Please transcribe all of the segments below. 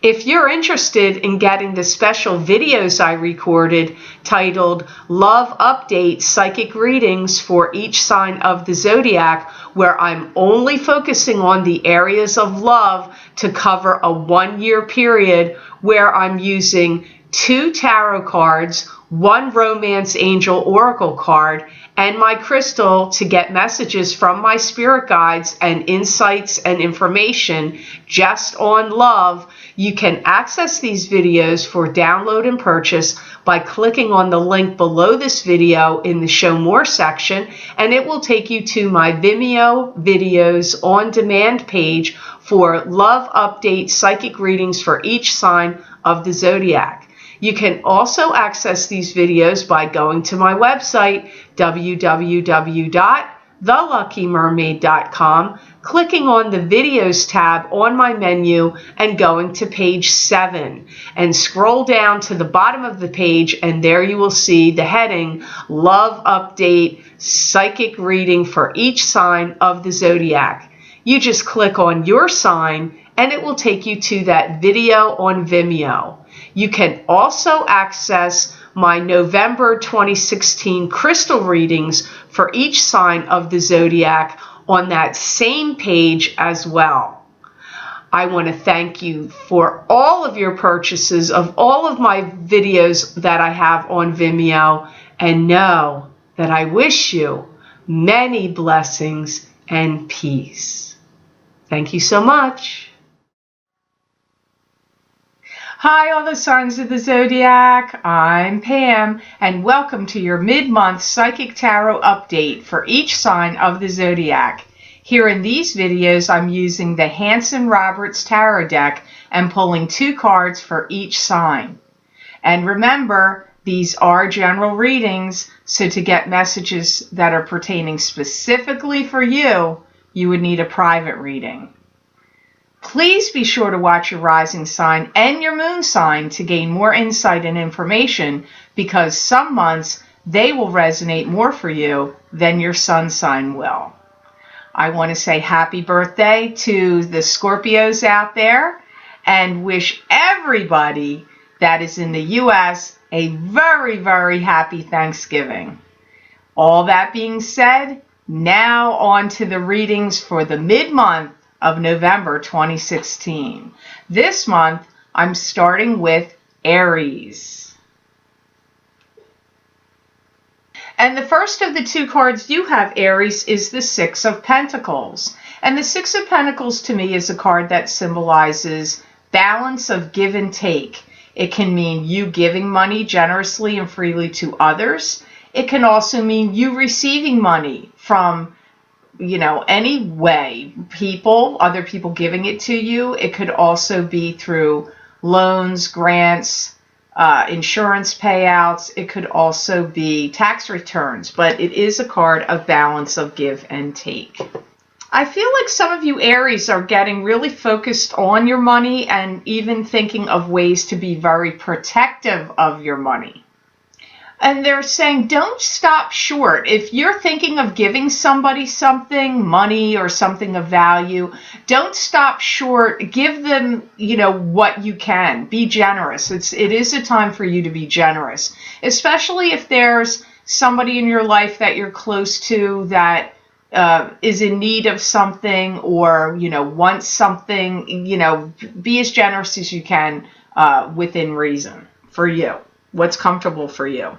If you're interested in getting the special videos I recorded titled Love Update Psychic Readings for each sign of the Zodiac, where I'm only focusing on the areas of love to cover a 1-year period, where I'm using 2 tarot cards, 1 romance angel oracle card, and my crystal to get messages from my spirit guides and insights and information just on love, you can access these videos for download and purchase by clicking on the link below this video in the Show More section, and it will take you to my Vimeo videos on demand page for Love Update Psychic Readings for each sign of the Zodiac. You can also access these videos by going to my website, www.theluckymermaid.com, clicking on the Videos tab on my menu and going to page 7. And scroll down to the bottom of the page, and there you will see the heading, Love Update Psychic Reading for each sign of the Zodiac. You just click on your sign, and it will take you to that video on Vimeo. You can also access my November 2016 crystal readings for each sign of the Zodiac on that same page as well. I want to thank you for all of your purchases of all of my videos that I have on Vimeo, and know that I wish you many blessings and peace. Thank you so much. Hi, all the signs of the Zodiac. I'm Pam, and welcome to your mid-month Psychic Tarot update for each sign of the Zodiac. Here in these videos, I'm using the Hanson-Roberts Tarot deck and pulling 2 cards for each sign. And remember, these are general readings, so to get messages that are pertaining specifically for you, you would need a private reading. Please be sure to watch your rising sign and your moon sign to gain more insight and information, because some months they will resonate more for you than your sun sign will. I want to say happy birthday to the Scorpios out there and wish everybody that is in the U.S. a very, very happy Thanksgiving. All that being said, now on to the readings for the mid-month of November 2016. This month, I'm starting with Aries. And the first of the 2 cards you have, Aries, is the 6 of Pentacles. And the 6 of Pentacles to me is a card that symbolizes balance of give and take. It can mean you giving money generously and freely to others. It can also mean you receiving money from any way, other people giving it to you. It could also be through loans, grants, insurance payouts. It could also be tax returns, but it is a card of balance of give and take. I feel like some of you Aries are getting really focused on your money and even thinking of ways to be very protective of your money. And they're saying, don't stop short. If you're thinking of giving somebody something, money or something of value, don't stop short. Give them, what you can. Be generous. It is a time for you to be generous, especially if there's somebody in your life that you're close to that is in need of something or, wants something. Be as generous as you can within reason for you. What's comfortable for you.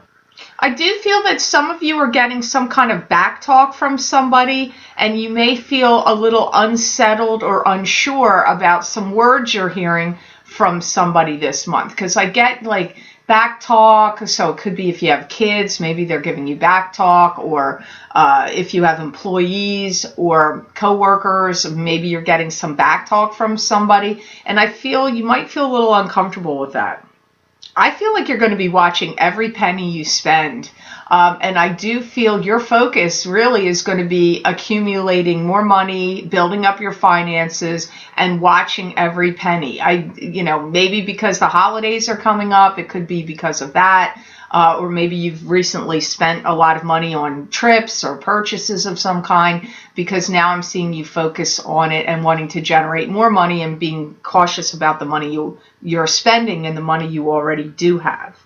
I do feel that some of you are getting some kind of back talk from somebody, and you may feel a little unsettled or unsure about some words you're hearing from somebody this month. Because I get like back talk, so it could be if you have kids, maybe they're giving you back talk, or if you have employees or coworkers, maybe you're getting some back talk from somebody, and I feel you might feel a little uncomfortable with that. I feel like you're going to be watching every penny you spend. And I do feel your focus really is going to be accumulating more money, building up your finances, and watching every penny. Maybe because the holidays are coming up, it could be because of that. or maybe you've recently spent a lot of money on trips or purchases of some kind, because now I'm seeing you focus on it and wanting to generate more money and being cautious about the money you're spending and the money you already do have.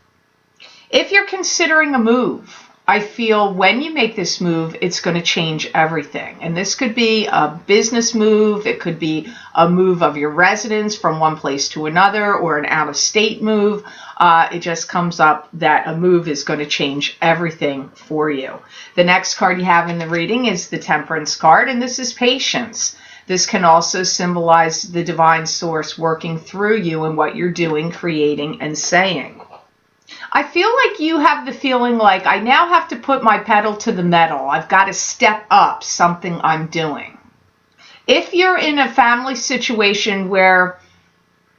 If you're considering a move, I feel when you make this move, it's going to change everything. And this could be a business move. It could be a move of your residence from one place to another, or an out-of-state move. It just comes up that a move is going to change everything for you. The next card you have in the reading is the Temperance card, and this is patience. This can also symbolize the divine source working through you and what you're doing, creating, and saying. I feel like you have the feeling like, I now have to put my pedal to the metal. I've got to step up something I'm doing. If you're in a family situation where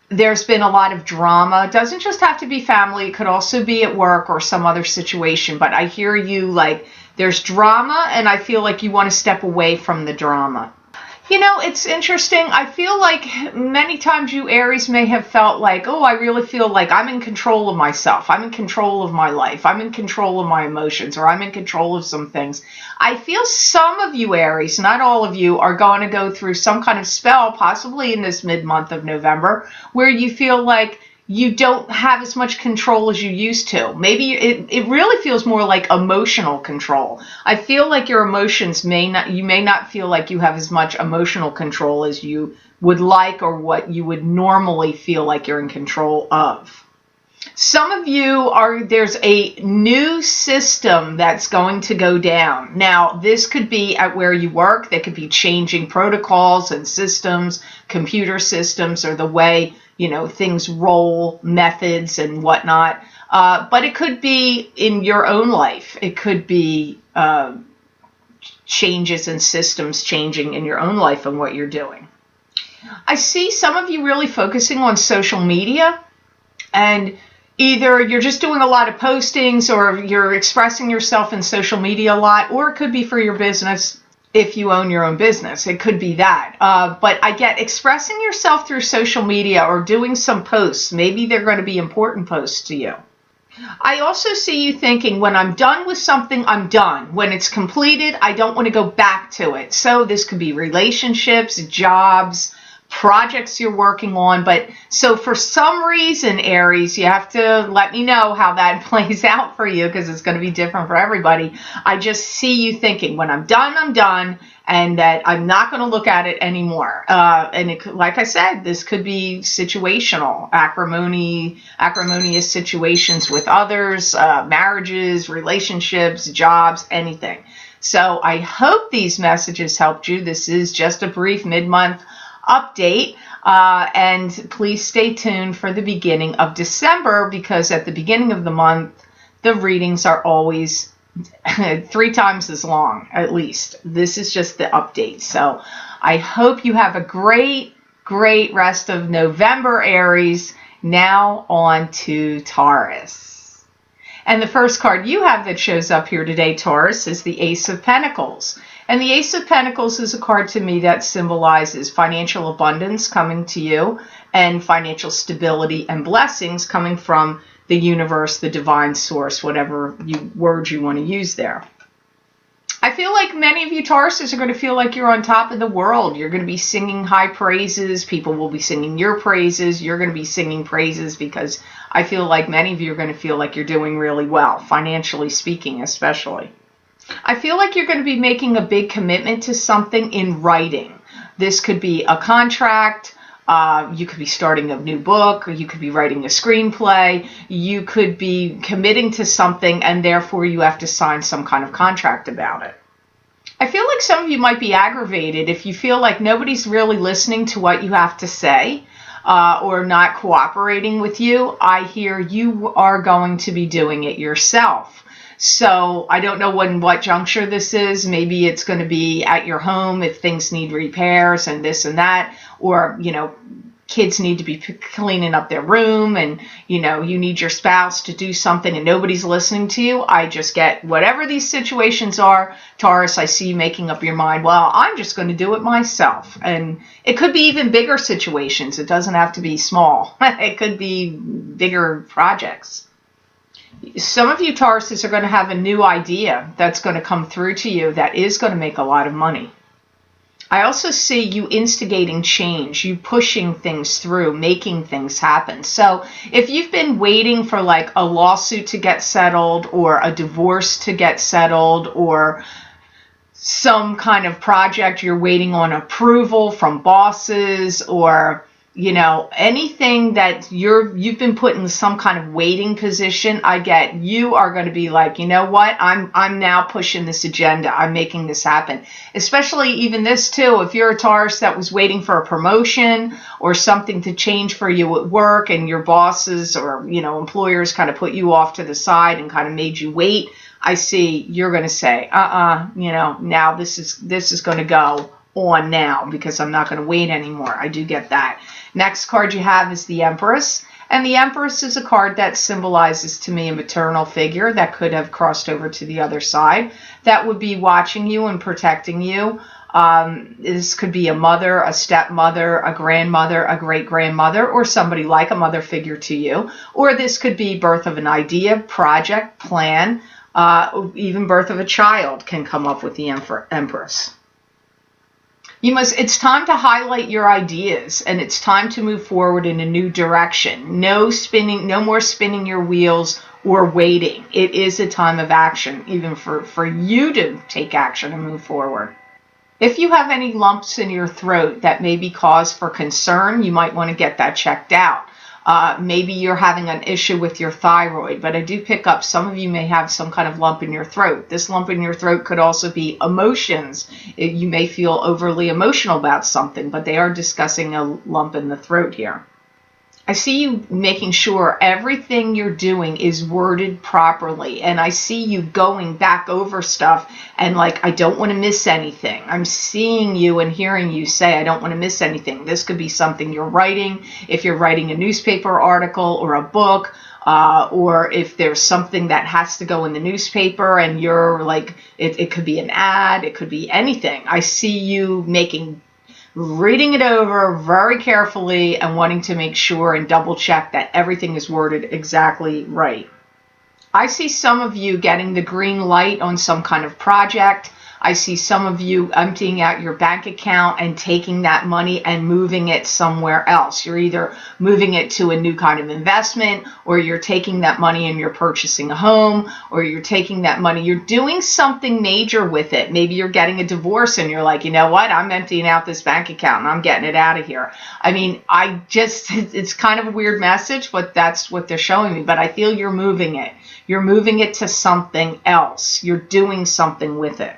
there's been a lot of drama, it doesn't just have to be family, it could also be at work or some other situation, but I hear you like there's drama and I feel like you want to step away from the drama. You know, it's interesting. I feel like many times you Aries may have felt like, oh, I really feel like I'm in control of myself. I'm in control of my life. I'm in control of my emotions, or I'm in control of some things. I feel some of you Aries, not all of you, are going to go through some kind of spell, possibly in this mid-month of November, where you feel like you don't have as much control as you used to. Maybe it really feels more like emotional control. I feel like your emotions you may not feel like you have as much emotional control as you would like, or what you would normally feel like you're in control of. Some of you there's a new system that's going to go down. Now, this could be at where you work. They could be changing protocols and systems, computer systems, or the way things roll, methods and whatnot. But it could be in your own life. It could be changes in systems changing in your own life and what you're doing. I see some of you really focusing on social media, and either you're just doing a lot of postings, or you're expressing yourself in social media a lot, or it could be for your business. If you own your own business, it could be that. But I get expressing yourself through social media or doing some posts. Maybe they're going to be important posts to you. I also see you thinking, when I'm done with something, I'm done. When it's completed, I don't want to go back to it. So this could be relationships, jobs, projects you're working on. But so for some reason, Aries, you have to let me know how that plays out for you, because it's going to be different for everybody. I just see you thinking, when I'm done, and that I'm not going to look at it anymore. And it could, like I said, this could be situational, acrimonious situations with others, marriages, relationships, jobs, anything. So I hope these messages helped you. This is just a brief mid-month update, and please stay tuned for the beginning of December, because at the beginning of the month the readings are always 3 times as long, at least. This is just the update. So I hope you have a great rest of November, Aries. Now on to Taurus. And the first card you have that shows up here today, Taurus, is the Ace of Pentacles. And the Ace of Pentacles is a card to me that symbolizes financial abundance coming to you, and financial stability and blessings coming from the universe, the divine source, whatever word you want to use there. I feel like many of you Tauruses are going to feel like you're on top of the world. You're going to be singing high praises. People will be singing your praises. You're going to be singing praises, because I feel like many of you are going to feel like you're doing really well, financially speaking especially. I feel like you're going to be making a big commitment to something in writing. This could be a contract. You could be starting a new book, or you could be writing a screenplay. You could be committing to something, and therefore you have to sign some kind of contract about it. I feel like some of you might be aggravated if you feel like nobody's really listening to what you have to say, or not cooperating with you. I hear you are going to be doing it yourself. So I don't know what juncture this is. Maybe it's going to be at your home if things need repairs and this and that, or, kids need to be cleaning up their room, and, you need your spouse to do something and nobody's listening to you. I just get whatever these situations are, Taurus, I see you making up your mind, well, I'm just going to do it myself. And it could be even bigger situations. It doesn't have to be small. It could be bigger projects. Some of you Tauruses are going to have a new idea that's going to come through to you that is going to make a lot of money. I also see you instigating change, you pushing things through, making things happen. So if you've been waiting for like a lawsuit to get settled or a divorce to get settled or some kind of project you're waiting on approval from bosses, or anything that you've been put in some kind of waiting position, I get you are going to be like, you know what, I'm now pushing this agenda, I'm making this happen. Especially even this too, if you're a Taurus that was waiting for a promotion or something to change for you at work, and your bosses or employers kind of put you off to the side and kind of made you wait, I see you're going to say, now this is going to go on now, because I'm not going to wait anymore. I do get that. Next card you have is the Empress. And the Empress is a card that symbolizes to me a maternal figure that could have crossed over to the other side, that would be watching you and protecting you. This could be a mother, a stepmother, a grandmother, a great-grandmother, or somebody like a mother figure to you. Or this could be birth of an idea, project, plan, even birth of a child can come up with the Empress. It's time to highlight your ideas, and it's time to move forward in a new direction. No more spinning your wheels or waiting. It is a time of action, even for you to take action and move forward. If you have any lumps in your throat that may be cause for concern, you might want to get that checked out. Maybe you're having an issue with your thyroid, but I do pick up some of you may have some kind of lump in your throat. This lump in your throat could also be emotions. You may feel overly emotional about something, but they are discussing a lump in the throat here. I see you making sure everything you're doing is worded properly, and I see you going back over stuff and like, I don't want to miss anything. I'm seeing you and hearing you say, I don't want to miss anything. This could be something you're writing, if you're writing a newspaper article or a book, or if there's something that has to go in the newspaper and you're like, it could be an ad, it could be anything. I see you reading it over very carefully and wanting to make sure and double check that everything is worded exactly right. I see some of you getting the green light on some kind of project. I see some of you emptying out your bank account and taking that money and moving it somewhere else. You're either moving it to a new kind of investment, or you're taking that money and you're purchasing a home, or you're taking that money, you're doing something major with it. Maybe you're getting a divorce and you're like, you know what, I'm emptying out this bank account and I'm getting it out of here. I mean, it's kind of a weird message, but that's what they're showing me. But I feel you're moving it. You're moving it to something else. You're doing something with it.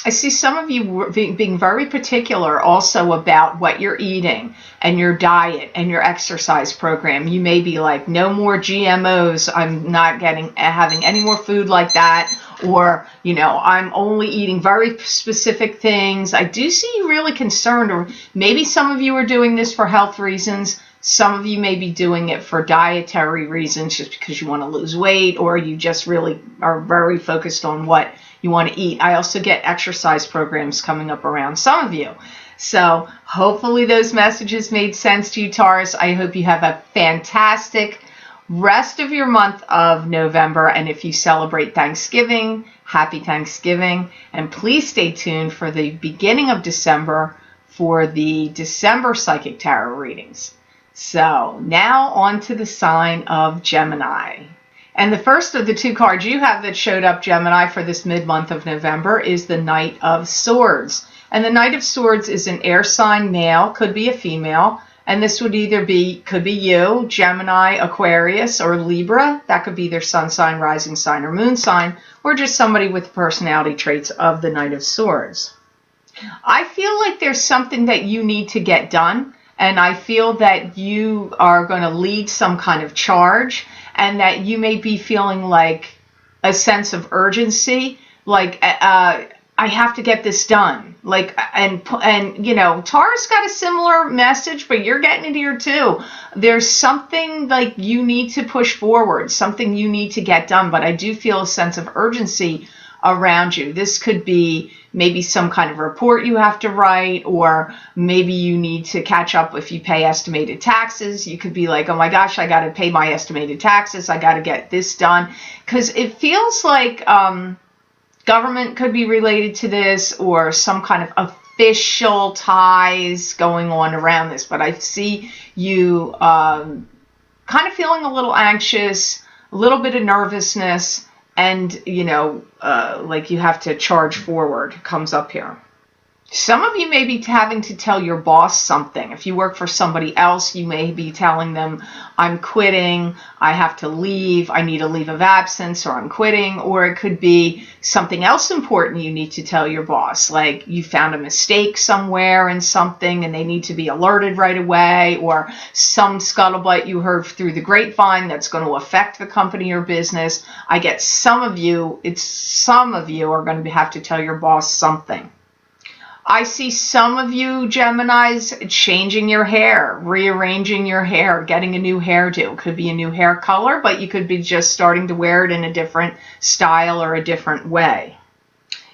I see some of you being very particular also about what you're eating and your diet and your exercise program. You may be like, no more GMOs. I'm not having any more food like that. Or, I'm only eating very specific things. I do see you really concerned, or maybe some of you are doing this for health reasons. Some of you may be doing it for dietary reasons, just because you want to lose weight, or you just really are very focused on what you want to eat. I also get exercise programs coming up around some of you. So hopefully those messages made sense to you, Taurus. I hope you have a fantastic rest of your month of November. And if you celebrate Thanksgiving, happy Thanksgiving. And please stay tuned for the beginning of December for the December Psychic Tarot readings. So now on to the sign of Gemini. And the first of the two cards you have that showed up, Gemini, for this mid-month of November is the Knight of Swords. And the Knight of Swords is an air sign male, could be a female. And this would could be you, Gemini, Aquarius, or Libra. That could be their sun sign, rising sign, or moon sign, or just somebody with personality traits of the Knight of Swords. I feel like there's something that you need to get done. And I feel that you are going to lead some kind of charge, and that you may be feeling like a sense of urgency, like I have to get this done. Like, and Taurus got a similar message, but you're getting it here too. There's something like you need to push forward, something you need to get done, but I do feel a sense of urgency around you. This could be maybe some kind of report you have to write, or maybe you need to catch up if you pay estimated taxes. You could be like, oh my gosh, I got to pay my estimated taxes. I got to get this done. Because it feels like government could be related to this, or some kind of official ties going on around this. But I see you kind of feeling a little anxious, a little bit of nervousness, and, you know, like you have to charge forward, comes up here. Some of you may be having to tell your boss something. If you work for somebody else, you may be telling them, I'm quitting, I have to leave, I need a leave of absence, or I'm quitting. Or it could be something else important you need to tell your boss, like you found a mistake somewhere in something and they need to be alerted right away, or some scuttlebutt you heard through the grapevine that's going to affect the company or business. I get some of you are going to have to tell your boss something. I see some of you Geminis changing your hair, rearranging your hair, getting a new hairdo. It could be a new hair color, but you could be just starting to wear it in a different style or a different way.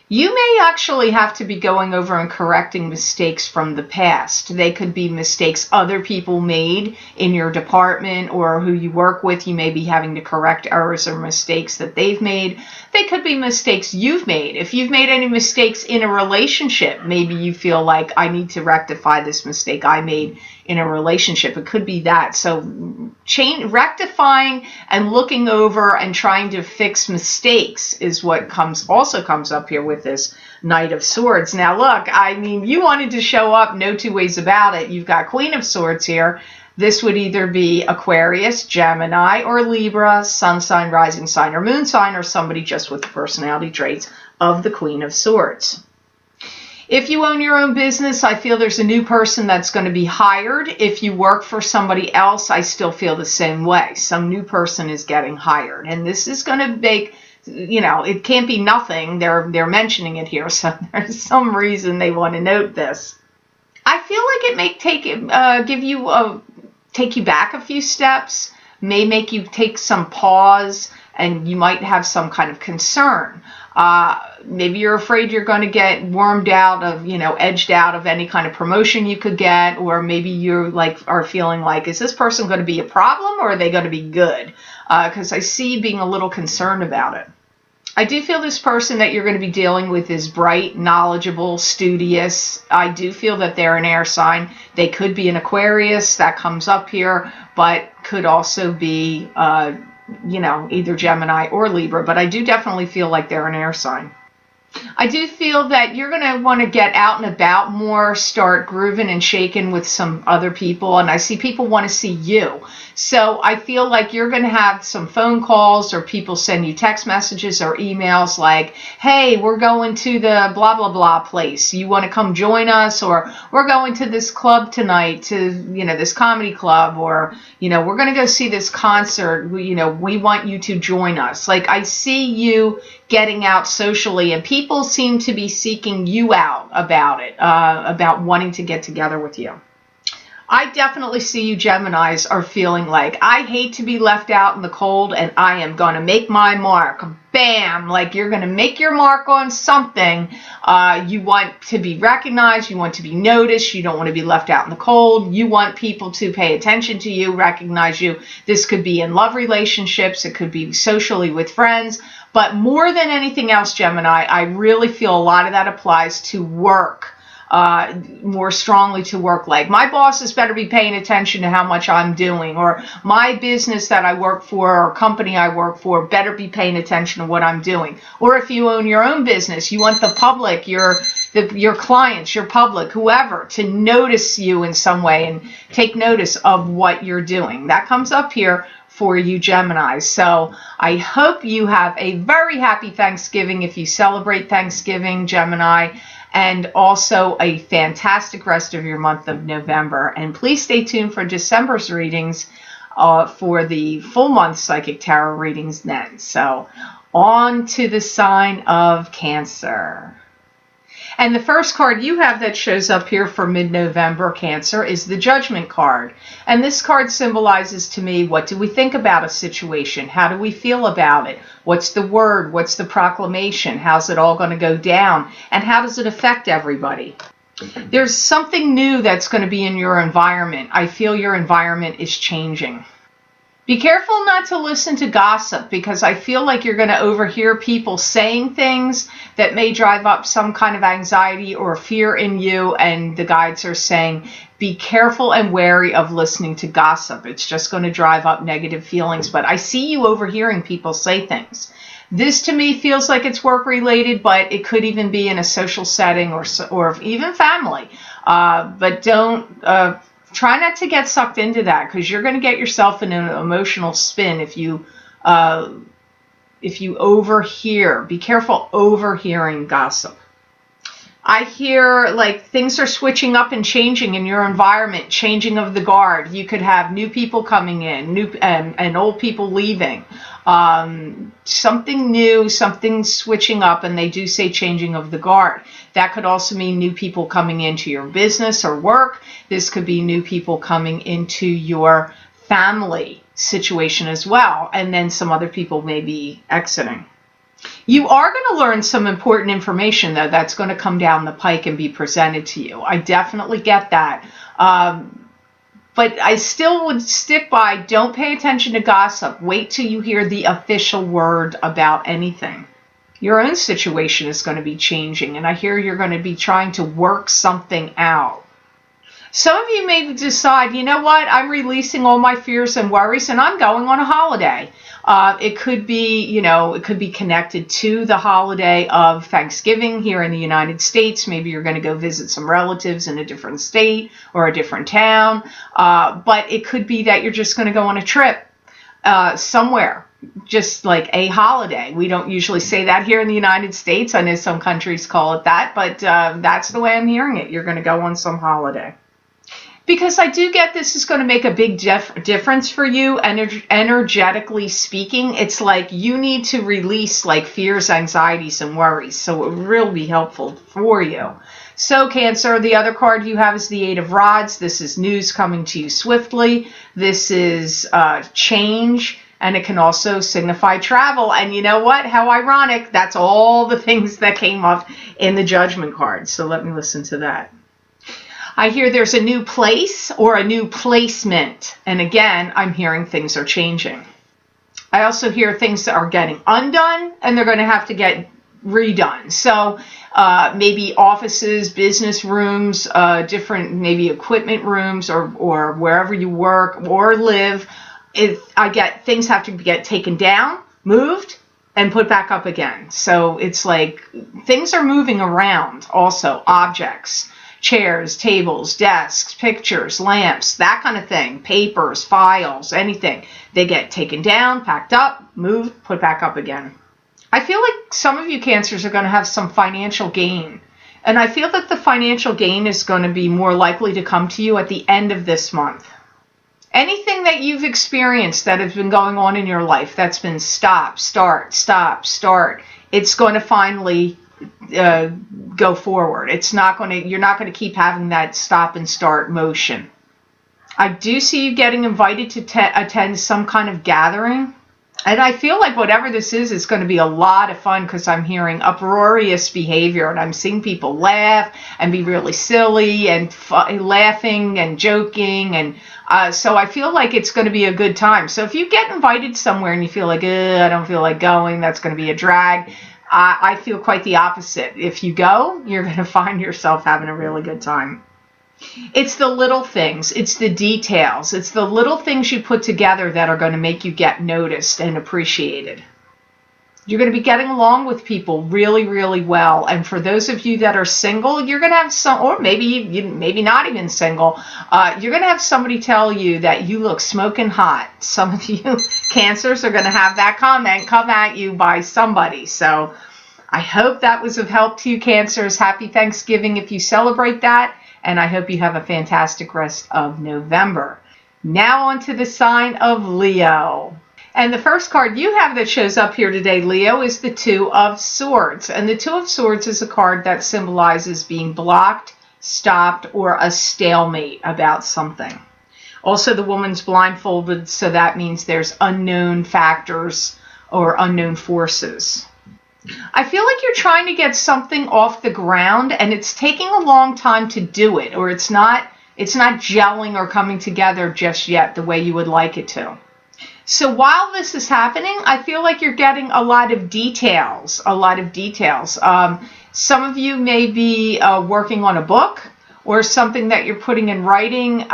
You may actually have to be going over and correcting mistakes from the past. They could be mistakes other people made in your department or who you work with. You may be having to correct errors or mistakes that they've made. They could be mistakes you've made. If you've made any mistakes in a relationship, maybe you feel like I need to rectify this mistake I made in a relationship. It could be that. So rectifying and looking over and trying to fix mistakes is what also comes up here with this Knight of Swords. Now look, I mean, you wanted to show up, no two ways about it. You've got Queen of Swords here. This would either be Aquarius, Gemini, or Libra, sun sign, rising sign, or moon sign, or somebody just with the personality traits of the Queen of Swords. If you own your own business, I feel there's a new person that's going to be hired. If you work for somebody else, I still feel the same way. Some new person is getting hired. And this is going to make, you know, it can't be nothing. They're mentioning it here, so there's some reason they want to note this. I feel like it may take you back a few steps, may make you take some pause, and you might have some kind of concern. Maybe you're afraid you're going to get wormed out of, edged out of any kind of promotion you could get, or maybe you're are feeling like, is this person going to be a problem or are they going to be good? Because I see you being a little concerned about it. I do feel this person that you're going to be dealing with is bright, knowledgeable, studious. I do feel that they're an air sign. They could be an Aquarius, that comes up here, but could also be, either Gemini or Libra. But I do definitely feel like they're an air sign. I do feel that you're going to want to get out and about more, start grooving and shaking with some other people. And I see people want to see you. So I feel like you're going to have some phone calls, or people send you text messages or emails like, hey, we're going to the blah, blah, blah place. You want to come join us? Or we're going to this club tonight, to, this comedy club, or, we're going to go see this concert. We want you to join us. Like, I see you getting out socially, and people seem to be seeking you out about it, about wanting to get together with you. I definitely see you Geminis are feeling like, I hate to be left out in the cold, and I am going to make my mark. Bam! Like, you're going to make your mark on something. You want to be recognized. You want to be noticed. You don't want to be left out in the cold. You want people to pay attention to you, recognize you. This could be in love relationships. It could be socially with friends. But more than anything else, Gemini, I really feel a lot of that applies to work. More strongly to work. Like, my bosses better be paying attention to how much I'm doing, or my business that I work for or company I work for better be paying attention to what I'm doing. Or if you own your own business, you want the public, your clients, your public, whoever, to notice you in some way and take notice of what you're doing. That comes up here for you Gemini. So I hope you have a very happy Thanksgiving if you celebrate Thanksgiving, Gemini, and also a fantastic rest of your month of November. And please stay tuned for December's readings for the full month psychic tarot readings then. So on to the sign of Cancer. And the first card you have that shows up here for mid-November, Cancer, is the Judgment card. And this card symbolizes to me, what do we think about a situation? How do we feel about it? What's the word? What's the proclamation? How's it all going to go down? And how does it affect everybody? There's something new that's going to be in your environment. I feel your environment is changing. Be careful not to listen to gossip, because I feel like you're going to overhear people saying things that may drive up some kind of anxiety or fear in you, and the guides are saying be careful and wary of listening to gossip. It's just going to drive up negative feelings, but I see you overhearing people say things. This to me feels like it's work related, but it could even be in a social setting or even family. But don't... try not to get sucked into that, because you're going to get yourself in an emotional spin if you overhear. Be careful overhearing gossip. I hear like things are switching up and changing in your environment, changing of the guard. You could have new people coming in, and old people leaving. Something new, something switching up, and they do say changing of the guard. That could also mean new people coming into your business or work. This could be new people coming into your family situation as well, and then some other people may be exiting. You are going to learn some important information, though, that's going to come down the pike and be presented to you. I definitely get that. But I still would stick by, don't pay attention to gossip. Wait till you hear the official word about anything. Your own situation is going to be changing, and I hear you're going to be trying to work something out. Some of you may decide, you know what, I'm releasing all my fears and worries, and I'm going on a holiday. It could be, it could be connected to the holiday of Thanksgiving here in the United States. Maybe you're going to go visit some relatives in a different state or a different town. But it could be that you're just going to go on a trip somewhere, just like a holiday. We don't usually say that here in the United States. I know some countries call it that, but that's the way I'm hearing it. You're going to go on some holiday. Because I do get this is going to make a big difference for you, energetically speaking. It's like you need to release like fears, anxieties, and worries. So it will really be helpful for you. So Cancer, the other card you have is the Eight of Rods. This is news coming to you swiftly. This is change, and it can also signify travel. And you know what? How ironic. That's all the things that came up in the Judgment card. So let me listen to that. I hear there's a new place or a new placement. And again, I'm hearing things are changing. I also hear things are getting undone and they're going to have to get redone. So maybe offices, business rooms, different maybe equipment rooms or wherever you work or live. I get things have to get taken down, moved, and put back up again. So it's like things are moving around also, objects. Chairs, tables, desks, pictures, lamps, that kind of thing, papers, files, anything. They get taken down, packed up, moved, put back up again. I feel like some of you Cancers are going to have some financial gain. And I feel that the financial gain is going to be more likely to come to you at the end of this month. Anything that you've experienced that has been going on in your life that's been stop, start, it's going to finally go forward. You're not going to keep having that stop and start motion. I do see you getting invited to attend some kind of gathering. And I feel like whatever this is going to be a lot of fun, because I'm hearing uproarious behavior and I'm seeing people laugh and be really silly and laughing and joking. And so I feel like it's going to be a good time. So if you get invited somewhere and you feel like, I don't feel like going, that's going to be a drag. I feel quite the opposite. If you go, you're going to find yourself having a really good time. It's the little things. It's the details. It's the little things you put together that are going to make you get noticed and appreciated. You're going to be getting along with people really, really well. And for those of you that are single, you're going to have some, or maybe not even single, you're going to have somebody tell you that you look smoking hot. Some of you Cancers are going to have that comment come at you by somebody. So I hope that was of help to you, Cancers. Happy Thanksgiving if you celebrate that. And I hope you have a fantastic rest of November. Now on to the sign of Leo. And the first card you have that shows up here today, Leo, is the Two of Swords. And the Two of Swords is a card that symbolizes being blocked, stopped, or a stalemate about something. Also, the woman's blindfolded, so that means there's unknown factors or unknown forces. I feel like you're trying to get something off the ground, and it's taking a long time to do it, or it's not gelling or coming together just yet the way you would like it to. So while this is happening, I feel like you're getting a lot of details, some of you may be working on a book or something that you're putting in writing,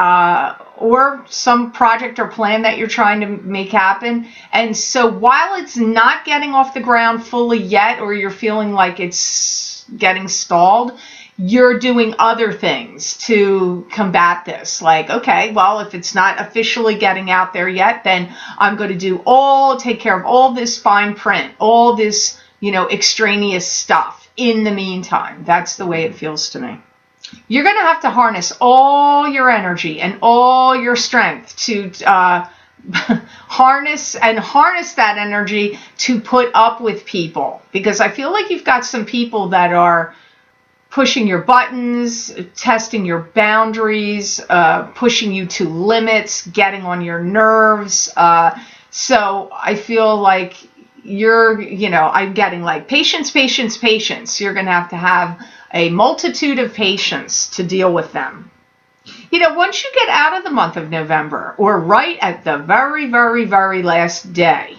or some project or plan that you're trying to make happen. And so while it's not getting off the ground fully yet, or you're feeling like it's getting stalled, you're doing other things to combat this. Like, okay, well, if it's not officially getting out there yet, then I'm going to take care of all this fine print, all this, extraneous stuff in the meantime. That's the way it feels to me. You're going to have to harness all your energy and all your strength to harness that energy to put up with people, because I feel like you've got some people that are pushing your buttons, testing your boundaries, pushing you to limits, getting on your nerves. So I feel like I'm getting like patience. You're going to have a multitude of patience to deal with them. Once you get out of the month of November, or right at the very, very, very last day,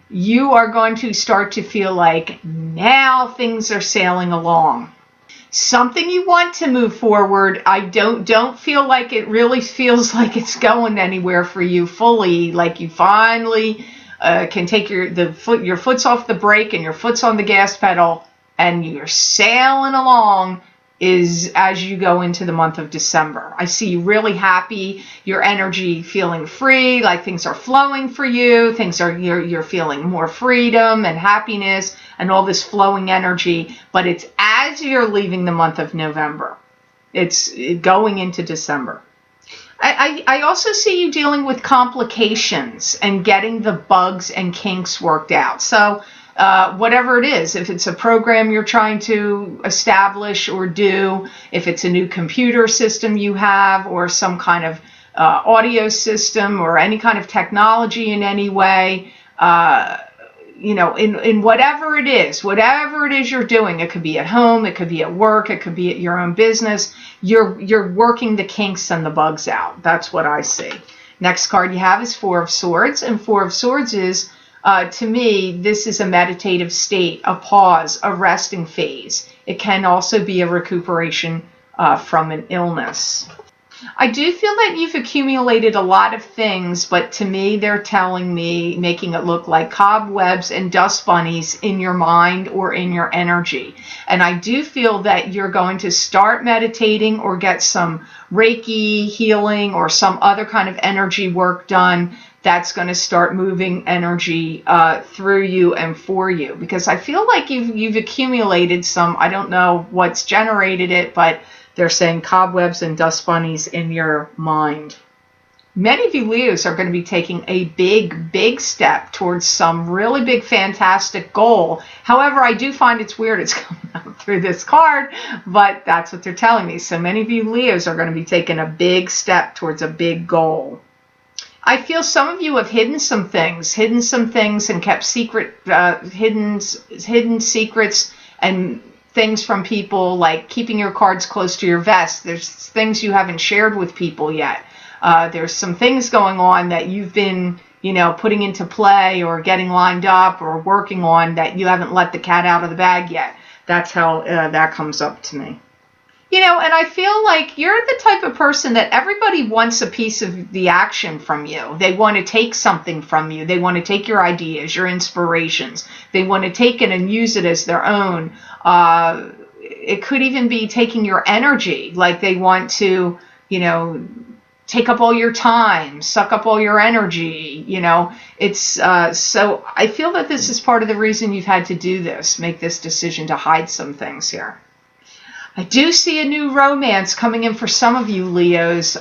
you are going to start to feel like now things are sailing along. Something you want to move forward. I don't feel like it really feels like it's going anywhere for you fully, like you finally can take your foot's off the brake and your foot's on the gas pedal, and you're sailing along, is as you go into the month of December. I see you really happy, your energy feeling free, like things are flowing for you, you're feeling more freedom and happiness and all this flowing energy, but it's as you're leaving the month of November. It's going into December. I also see you dealing with complications and getting the bugs and kinks worked out. So whatever it is, if it's a program you're trying to establish or do, if it's a new computer system you have, or some kind of audio system, or any kind of technology in any way, in whatever it is you're doing, it could be at home, it could be at work, it could be at your own business, you're working the kinks and the bugs out. That's what I see. Next card you have is Four of Swords, and Four of Swords is, to me, this is a meditative state, a pause, a resting phase. It can also be a recuperation from an illness. I do feel that you've accumulated a lot of things, but to me, they're telling me, making it look like cobwebs and dust bunnies in your mind or in your energy. And I do feel that you're going to start meditating or get some Reiki healing or some other kind of energy work done that's going to start moving energy through you and for you. Because I feel like you've accumulated some, I don't know what's generated it, but they're saying cobwebs and dust bunnies in your mind. Many of you Leos are going to be taking a big, big step towards some really big, fantastic goal. However, I do find it's weird it's coming out through this card, but that's what they're telling me. So many of you Leos are going to be taking a big step towards a big goal. I feel some of you have hidden some things and kept hidden secrets and things from people, like keeping your cards close to your vest. There's things you haven't shared with people yet. There's some things going on that you've been, putting into play or getting lined up or working on that you haven't let the cat out of the bag yet. That's how that comes up to me. And I feel like you're the type of person that everybody wants a piece of the action from you. They want to take something from you. They want to take your ideas, your inspirations. They want to take it and use it as their own. It could even be taking your energy. Like they want to, take up all your time, suck up all your energy. It's so I feel that this is part of the reason you've had to do this, make this decision to hide some things here. I do see a new romance coming in for some of you Leos.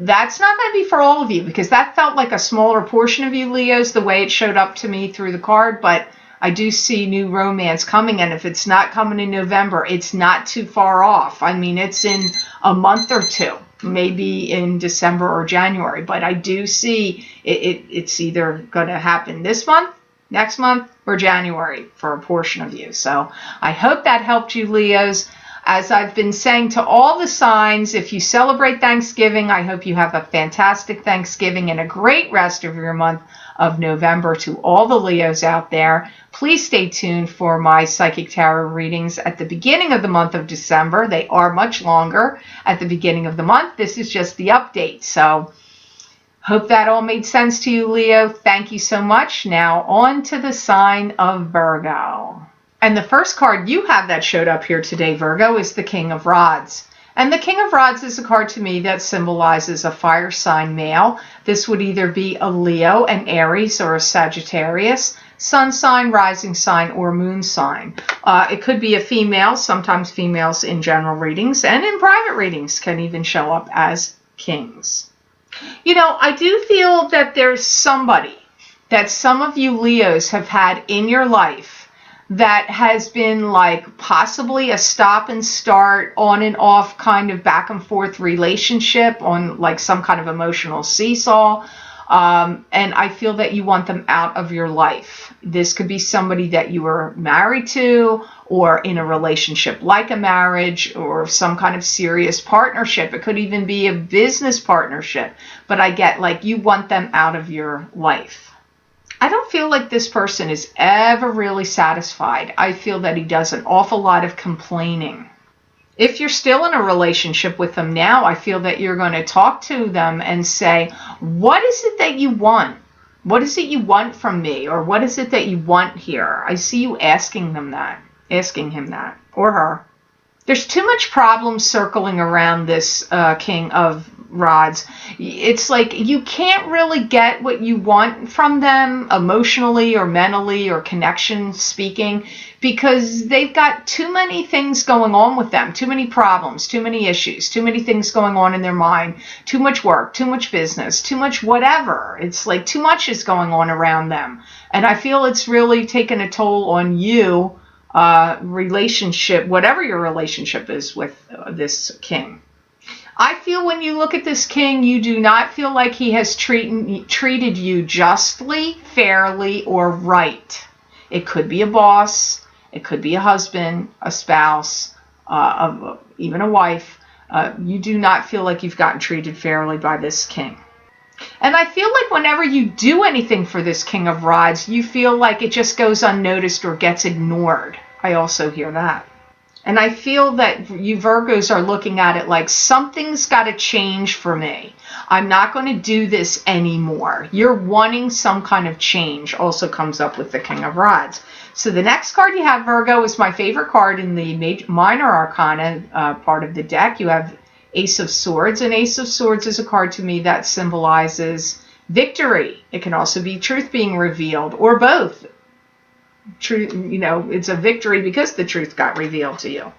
that's not going to be for all of you, because that felt like a smaller portion of you Leos, the way it showed up to me through the card. But I do see new romance coming, and if it's not coming in November, it's not too far off. I mean, it's in a month or two, maybe in December or January, but I do see it's either going to happen this month, next month, or January for a portion of you. So I hope that helped you, Leos. As I've been saying to all the signs, if you celebrate Thanksgiving, I hope you have a fantastic Thanksgiving and a great rest of your month of November. To all the Leos out there, please stay tuned for my Psychic Tarot readings at the beginning of the month of December. They are much longer at the beginning of the month. This is just the update. So hope that all made sense to you, Leo. Thank you so much. Now on to the sign of Virgo. And the first card you have that showed up here today, Virgo, is the King of Rods. And the King of Rods is a card to me that symbolizes a fire sign male. This would either be a Leo, an Aries, or a Sagittarius, sun sign, rising sign, or moon sign. It could be a female. Sometimes females in general readings and in private readings can even show up as kings. You know, I do feel that there's somebody that some of you Leos have had in your life that has been like possibly a stop and start, on and off kind of back and forth relationship, on like some kind of emotional seesaw. And I feel that you want them out of your life. This could be somebody that you were married to, or in a relationship like a marriage, or some kind of serious partnership. It could even be a business partnership. But I get like you want them out of your life. I don't feel like this person is ever really satisfied. I feel that he does an awful lot of complaining. If you're still in a relationship with them now, I feel that you're going to talk to them and say, what is it that you want? What is it you want from me? Or what is it that you want here? I see you asking him that, or her. There's too much problem circling around this King of Rods. It's like you can't really get what you want from them emotionally or mentally or connection speaking, because they've got too many things going on with them, too many problems, too many issues, too many things going on in their mind, too much work, too much business, too much whatever. It's like too much is going on around them. And I feel it's really taken a toll on you, relationship, whatever your relationship is with this king. I feel when you look at this king, you do not feel like he has treated you justly, fairly, or right. It could be a boss, it could be a husband, a spouse, even a wife. You do not feel like you've gotten treated fairly by this king. And I feel like whenever you do anything for this King of Rods, you feel like it just goes unnoticed or gets ignored. I also hear that. And I feel that you Virgos are looking at it like something's got to change for me. I'm not going to do this anymore. You're wanting some kind of change. Also comes up with the King of Rods. So the next card you have, Virgo, is my favorite card in the minor arcana part of the deck. You have Ace of Swords. And Ace of Swords is a card to me that symbolizes victory. It can also be truth being revealed, or both. Truth, you know, it's a victory because the truth got revealed to you.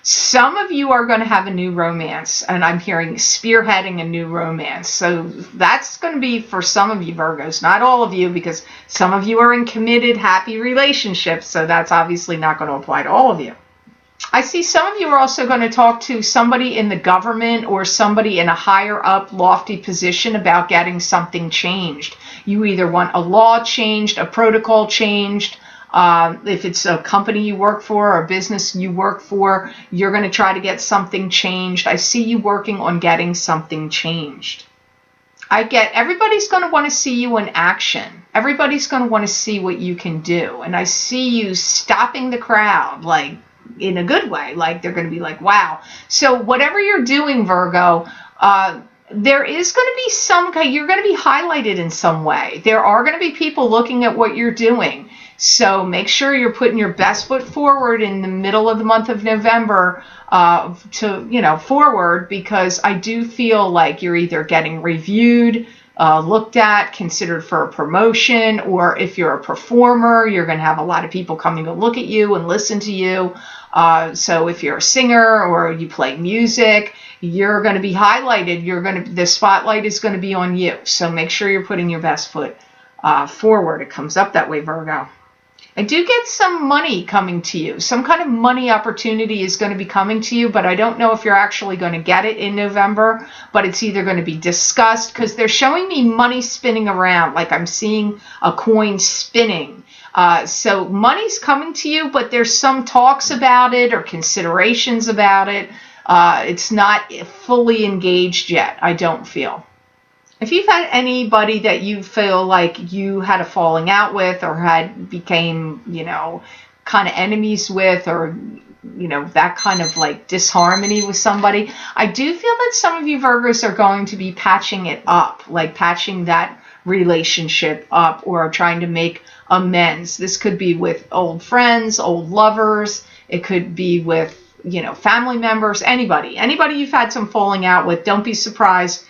Some of you are going to have a new romance, and I'm hearing spearheading a new romance. So that's going to be for some of you Virgos, not all of you, because some of you are in committed, happy relationships. So that's obviously not going to apply to all of you. I see some of you are also going to talk to somebody in the government or somebody in a higher up, lofty position about getting something changed. You either want a law changed, a protocol changed. If it's a company you work for or a business you work for, you're going to try to get something changed. I see you working on getting something changed. I get everybody's going to want to see you in action. Everybody's going to want to see what you can do. And I see you stopping the crowd, like, in a good way. Like, they're going to be like, wow. So whatever you're doing, Virgo, there is going to be you're going to be highlighted in some way. There are going to be people looking at what you're doing. So make sure you're putting your best foot forward in the middle of the month of November forward, because I do feel like you're either getting reviewed, looked at, considered for a promotion, or if you're a performer, you're going to have a lot of people coming to look at you and listen to you. So if you're a singer or you play music, you're going to be highlighted. The spotlight is going to be on you. So make sure you're putting your best foot forward. It comes up that way, Virgo. I do get some money coming to you. Some kind of money opportunity is going to be coming to you, but I don't know if you're actually going to get it in November, but it's either going to be discussed, because they're showing me money spinning around, like I'm seeing a coin spinning. So money's coming to you, but there's some talks about it or considerations about it. It's not fully engaged yet, I don't feel. If you've had anybody that you feel like you had a falling out with, or became, kind of enemies with, or, that kind of like disharmony with somebody, I do feel that some of you Virgos are going to be patching it up, like patching that relationship up, or trying to make amends. This could be with old friends, old lovers. It could be with, family members, anybody you've had some falling out with. Don't be surprised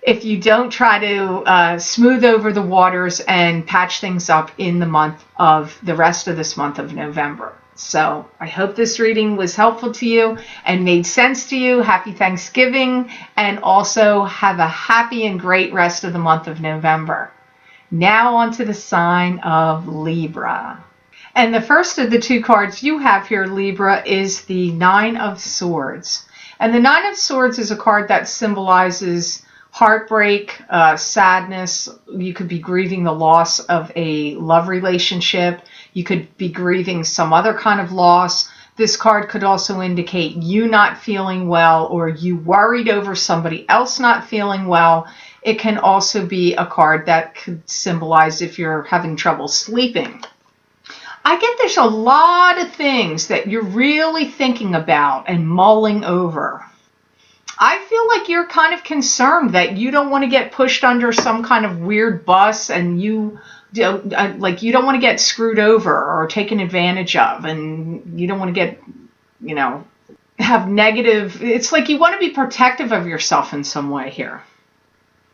if you don't try to smooth over the waters and patch things up in the rest of this month of November. So I hope this reading was helpful to you and made sense to you. Happy Thanksgiving, and also have a happy and great rest of the month of November. Now on to the sign of Libra. And the first of the two cards you have here, Libra, is the Nine of Swords. And the Nine of Swords is a card that symbolizes heartbreak, sadness. You could be grieving the loss of a love relationship. You could be grieving some other kind of loss. This card could also indicate you not feeling well, or you worried over somebody else not feeling well. It can also be a card that could symbolize if you're having trouble sleeping. I get there's a lot of things that you're really thinking about and mulling over. I feel like you're kind of concerned that you don't want to get pushed under some kind of weird bus, and you don't want to get screwed over or taken advantage of, and you don't want to get, have negative. It's like you want to be protective of yourself in some way here.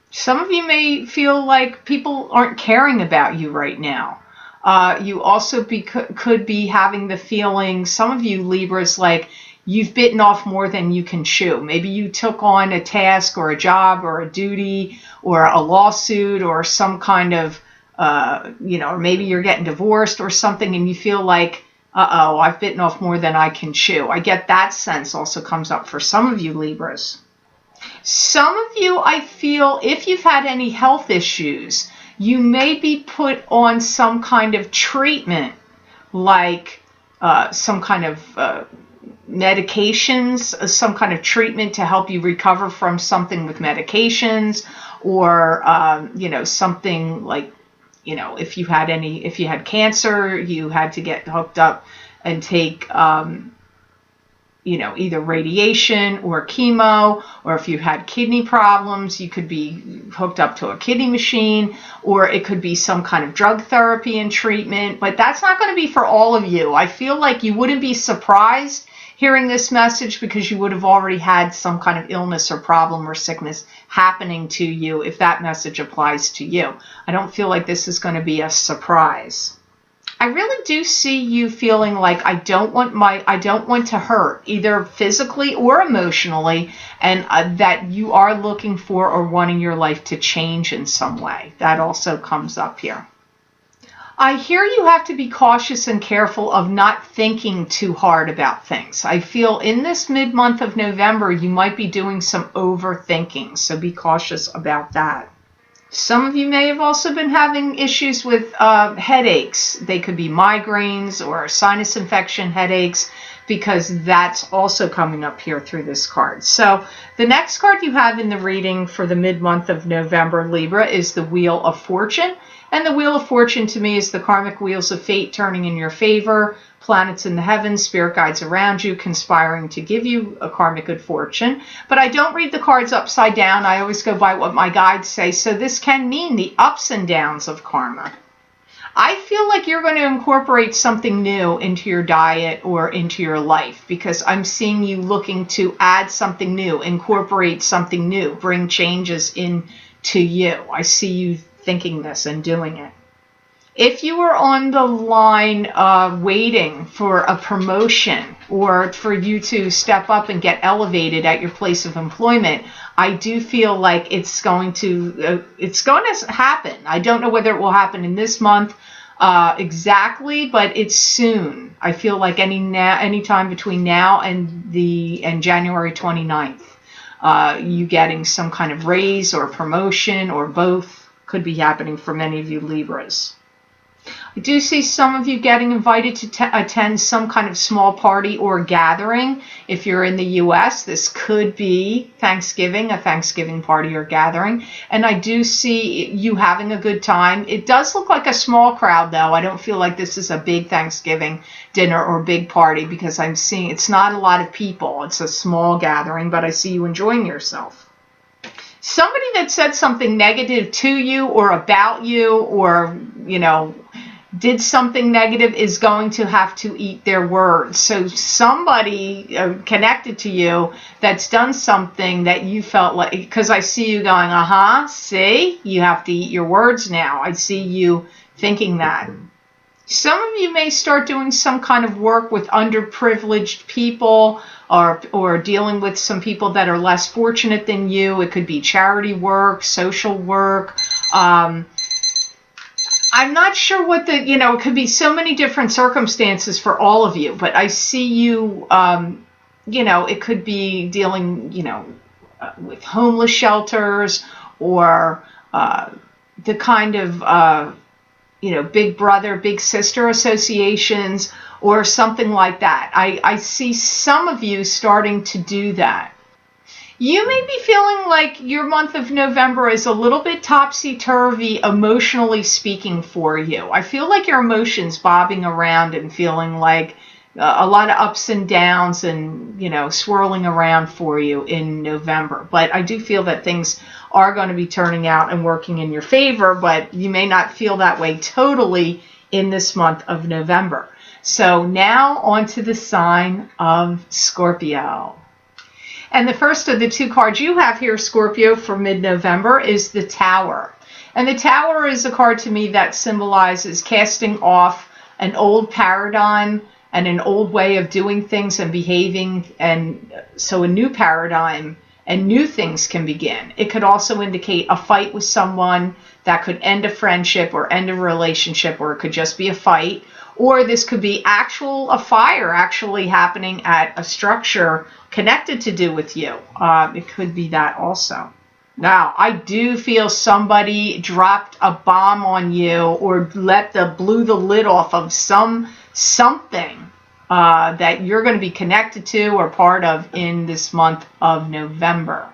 Some of you may feel like people aren't caring about you right now. You also could be having the feeling, some of you Libras, like you've bitten off more than you can chew. Maybe you took on a task or a job or a duty or a lawsuit or some kind of, or maybe you're getting divorced or something, and you feel like, I've bitten off more than I can chew. I get that sense also comes up for some of you Libras. Some of you, I feel, if you've had any health issues, you may be put on some kind of treatment, like some kind of medications, some kind of treatment to help you recover from something with medications, or something like, if you had cancer, you had to get hooked up and take either radiation or chemo, or if you had kidney problems, you could be hooked up to a kidney machine, or it could be some kind of drug therapy and treatment. But that's not going to be for all of you. I feel like you wouldn't be surprised hearing this message, because you would have already had some kind of illness or problem or sickness happening to you if that message applies to you. I don't feel like this is going to be a surprise. I really do see you feeling like I don't want to hurt, either physically or emotionally, and that you are looking for or wanting your life to change in some way. That also comes up here. I hear you have to be cautious and careful of not thinking too hard about things. I feel in this mid-month of November, you might be doing some overthinking, so be cautious about that. Some of you may have also been having issues with headaches. They could be migraines or sinus infection headaches, because that's also coming up here through this card. So the next card you have in the reading for the mid-month of November, Libra, is the Wheel of Fortune. And the Wheel of Fortune to me is the karmic wheels of fate turning in your favor, planets in the heavens, spirit guides around you, conspiring to give you a karmic good fortune. But I don't read the cards upside down. I always go by what my guides say. So this can mean the ups and downs of karma. I feel like you're going to incorporate something new into your diet or into your life, because I'm seeing you looking to add something new, incorporate something new, bring changes into you. I see you thinking this and doing it. If you are on the line waiting for a promotion or for you to step up and get elevated at your place of employment, I do feel like it's going to happen. I don't know whether it will happen in this month exactly, but it's soon. I feel like any time between now and January 29th, you getting some kind of raise or promotion or both could be happening for many of you Libras. I do see some of you getting invited to attend some kind of small party or gathering. If you're in the U.S., this could be Thanksgiving, a Thanksgiving party or gathering. And I do see you having a good time. It does look like a small crowd, though. I don't feel like this is a big Thanksgiving dinner or big party because I'm seeing it's not a lot of people. It's a small gathering, but I see you enjoying yourself. Somebody that said something negative to you or about you or, did something negative is going to have to eat their words. So somebody connected to you that's done something that you felt like, because I see you going, see, you have to eat your words now. I see you thinking that. Some of you may start doing some kind of work with underprivileged people or dealing with some people that are less fortunate than you. It could be charity work, social work. I'm not sure what it could be so many different circumstances for all of you, but I see you, it could be dealing, with homeless shelters or the kind of, big brother, big sister associations or something like that. I see some of you starting to do that. You may be feeling like your month of November is a little bit topsy-turvy, emotionally speaking, for you. I feel like your emotions bobbing around and feeling like a lot of ups and downs and, swirling around for you in November. But I do feel that things are going to be turning out and working in your favor, but you may not feel that way totally in this month of November. So now on to the sign of Scorpio. And the first of the two cards you have here, Scorpio, for mid-November is the Tower. And the Tower is a card to me that symbolizes casting off an old paradigm and an old way of doing things and behaving. And so a new paradigm and new things can begin. It could also indicate a fight with someone that could end a friendship or end a relationship, or it could just be a fight. Or this could be a fire actually happening at a structure connected to do with you. It could be that also. Now, I do feel somebody dropped a bomb on you or blew the lid off of something that you're going to be connected to or part of in this month of November.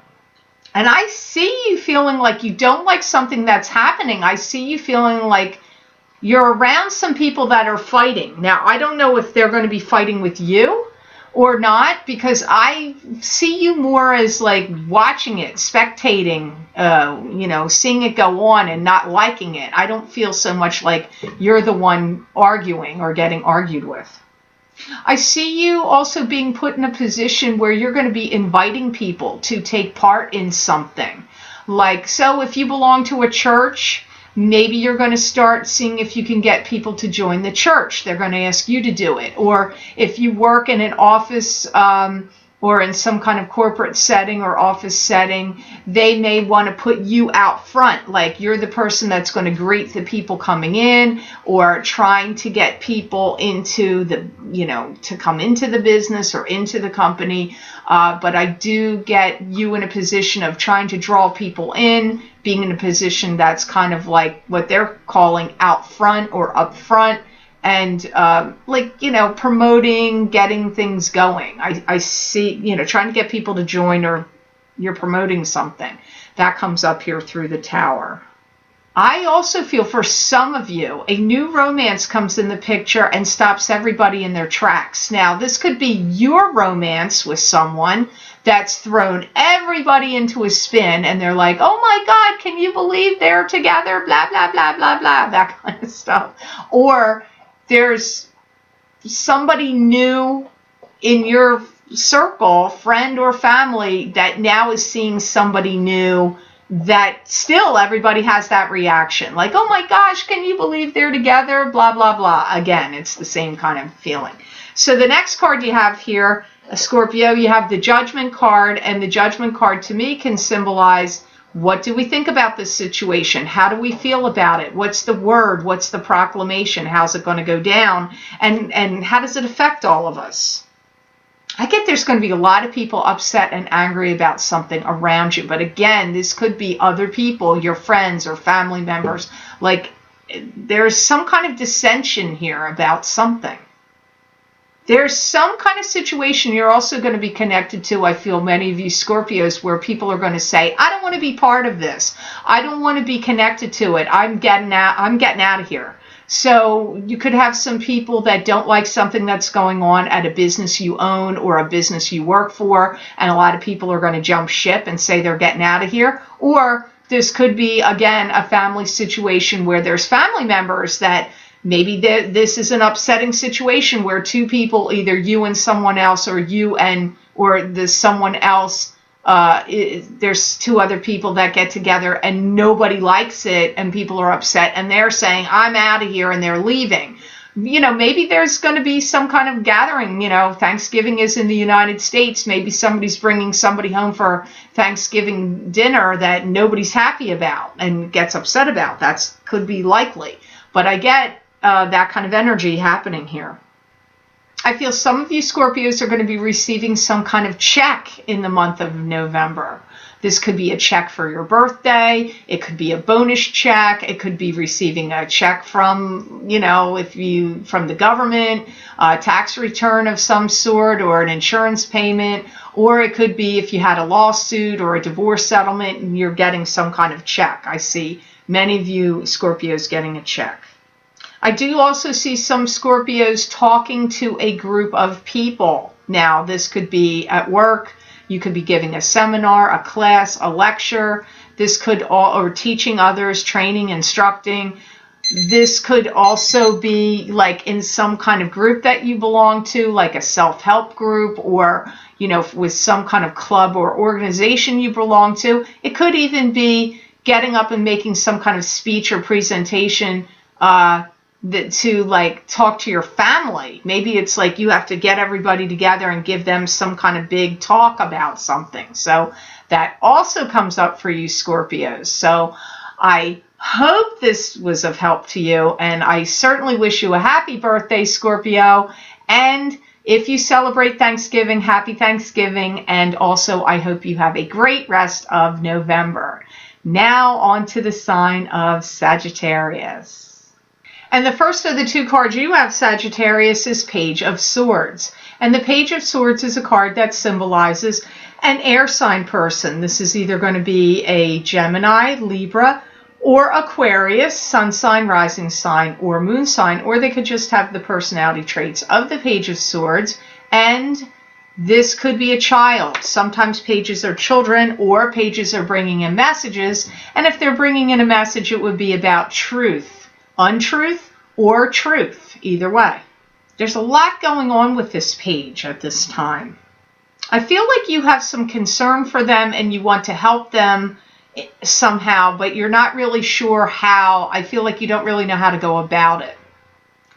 And I see you feeling like you don't like something that's happening. I see you feeling like you're around some people that are fighting. Now, I don't know if they're going to be fighting with you or not, because I see you more as like watching it, spectating, seeing it go on and not liking it. I don't feel so much like you're the one arguing or getting argued with. I see you also being put in a position where you're going to be inviting people to take part in something. Like, so if you belong to a church, maybe you're going to start seeing if you can get people to join the church. They're going to ask you to do it. Or if you work in an office or in some kind of corporate setting or office setting, they may want to put you out front. Like you're the person that's going to greet the people coming in or trying to get people into to come into the business or into the company. But I do get you in a position of trying to draw people in, being in a position that's kind of like what they're calling out front or up front, and promoting, getting things going. I see, trying to get people to join, or you're promoting something. That comes up here through the Tower. I also feel for some of you, a new romance comes in the picture and stops everybody in their tracks. Now, this could be your romance with someone that's thrown everybody into a spin, and they're like, oh my God, can you believe they're together? Blah, blah, blah, blah, blah, that kind of stuff. Or there's somebody new in your circle, friend or family, that now is seeing somebody new that still everybody has that reaction. Like, oh my gosh, can you believe they're together? Blah, blah, blah. Again, it's the same kind of feeling. So the next card you have here, Scorpio, you have the Judgment card. And the Judgment card to me can symbolize, what do we think about this situation? How do we feel about it? What's the word? What's the proclamation? How's it going to go down? And how does it affect all of us? I get there's going to be a lot of people upset and angry about something around you. But again, this could be other people, your friends or family members. Like, there's some kind of dissension here about something. There's some kind of situation you're also going to be connected to, I feel, many of you Scorpios, where people are going to say, I don't want to be part of this. I don't want to be connected to it. I'm getting out of here. So you could have some people that don't like something that's going on at a business you own or a business you work for, and a lot of people are going to jump ship and say they're getting out of here. Or this could be, again, a family situation where there's family members that maybe this is an upsetting situation where two people, either you and someone else, or you and or the someone else, there's two other people that get together and nobody likes it and people are upset and they're saying, I'm out of here, and they're leaving. You know, maybe there's going to be some kind of gathering. You know, Thanksgiving is in the United States. Maybe somebody's bringing somebody home for Thanksgiving dinner that nobody's happy about and gets upset about. That could be likely. But I get that kind of energy happening here. I feel some of you Scorpios are going to be receiving some kind of check in the month of November. This could be a check for your birthday. It could be a bonus check. It could be receiving a check from, from the government, a tax return of some sort, or an insurance payment. Or it could be if you had a lawsuit or a divorce settlement and you're getting some kind of check. I see many of you Scorpios getting a check. I do also see some Scorpios talking to a group of people. Now, this could be at work. You could be giving a seminar, a class, a lecture. This could or teaching others, training, instructing. This could also be like in some kind of group that you belong to, like a self-help group, or, with some kind of club or organization you belong to. It could even be getting up and making some kind of speech or presentation to like talk to your family. Maybe it's like you have to get everybody together and give them some kind of big talk about something. So that also comes up for you Scorpios. So I hope this was of help to you, and I certainly wish you a happy birthday, Scorpio. And if you celebrate Thanksgiving, happy Thanksgiving. And also I hope you have a great rest of November. Now on to the sign of Sagittarius. And the first of the two cards you have, Sagittarius, is Page of Swords. And the Page of Swords is a card that symbolizes an air sign person. This is either going to be a Gemini, Libra, or Aquarius, sun sign, rising sign, or moon sign. Or they could just have the personality traits of the Page of Swords. And this could be a child. Sometimes pages are children, or pages are bringing in messages. And if they're bringing in a message, it would be about truth, untruth, or truth, either way. There's a lot going on with this page at this time. I feel like you have some concern for them and you want to help them somehow, but you're not really sure how. I feel like you don't really know how to go about it.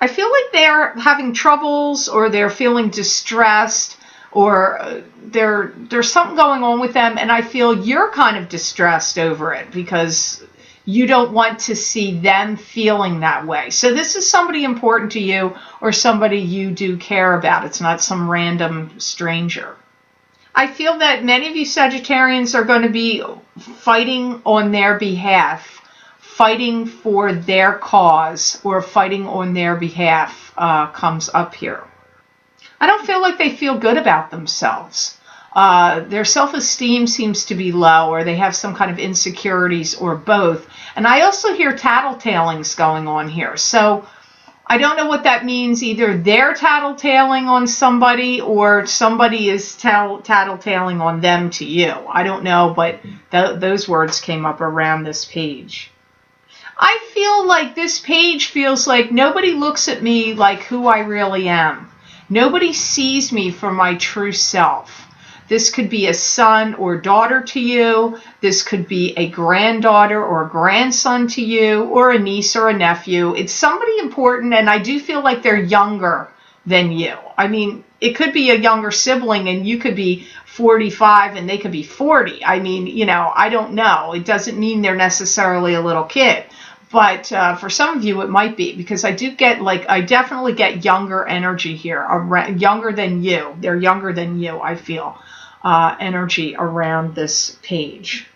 I feel like they're having troubles, or they're feeling distressed, or there's something going on with them, and I feel you're kind of distressed over it because you don't want to see them feeling that way. So this is somebody important to you, or somebody you do care about. It's not some random stranger. I feel that many of you Sagittarians are going to be fighting on their behalf, fighting for their cause, or fighting on their behalf comes up here. I don't feel like they feel good about themselves. Their self-esteem seems to be low, or they have some kind of insecurities, or both. And I also hear tattletalings going on here. So I don't know what that means. Either they're tattletaling on somebody, or somebody is tattletaling on them to you. I don't know, but those words came up around this page. I feel like this page feels like nobody looks at me like who I really am. Nobody sees me for my true self. This could be a son or daughter to you. This could be a granddaughter or grandson to you, or a niece or a nephew. It's somebody important, and I do feel like they're younger than you. I mean, it could be a younger sibling and you could be 45 and they could be 40. I mean, you know, I don't know. It doesn't mean they're necessarily a little kid. But for some of you, it might be, because I do get, like, I definitely get younger energy here, younger than you. They're younger than you, I feel, energy around this page.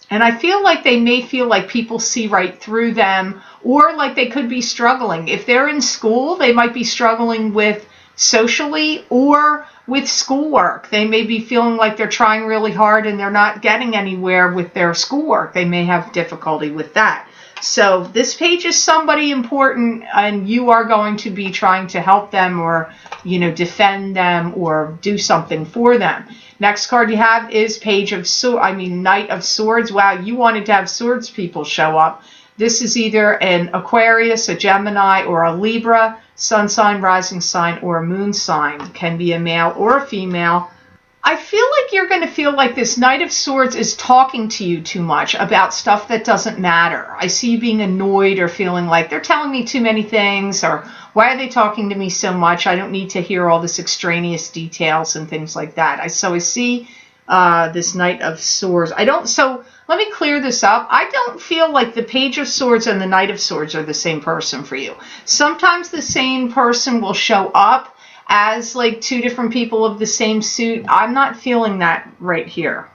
And I feel like they may feel like people see right through them, or like they could be struggling. If they're in school, they might be struggling with socially or with schoolwork. They may be feeling like they're trying really hard and they're not getting anywhere with their schoolwork. They may have difficulty with that. So this page is somebody important, and you are going to be trying to help them, or, you know, defend them or do something for them. Next card you have is Knight of Swords. Wow, you wanted to have swords people show up. This is either an Aquarius, a Gemini, or a Libra, sun sign, rising sign, or moon sign. It can be a male or a female. I feel like you're going to feel like this Knight of Swords is talking to you too much about stuff that doesn't matter. I see you being annoyed or feeling like they're telling me too many things, or why are they talking to me so much? I don't need to hear all this extraneous details and things like that. So I see this Knight of Swords. So let me clear this up. I don't feel like the Page of Swords and the Knight of Swords are the same person for you. Sometimes the same person will show up as like two different people of the same suit. I'm not feeling that right here.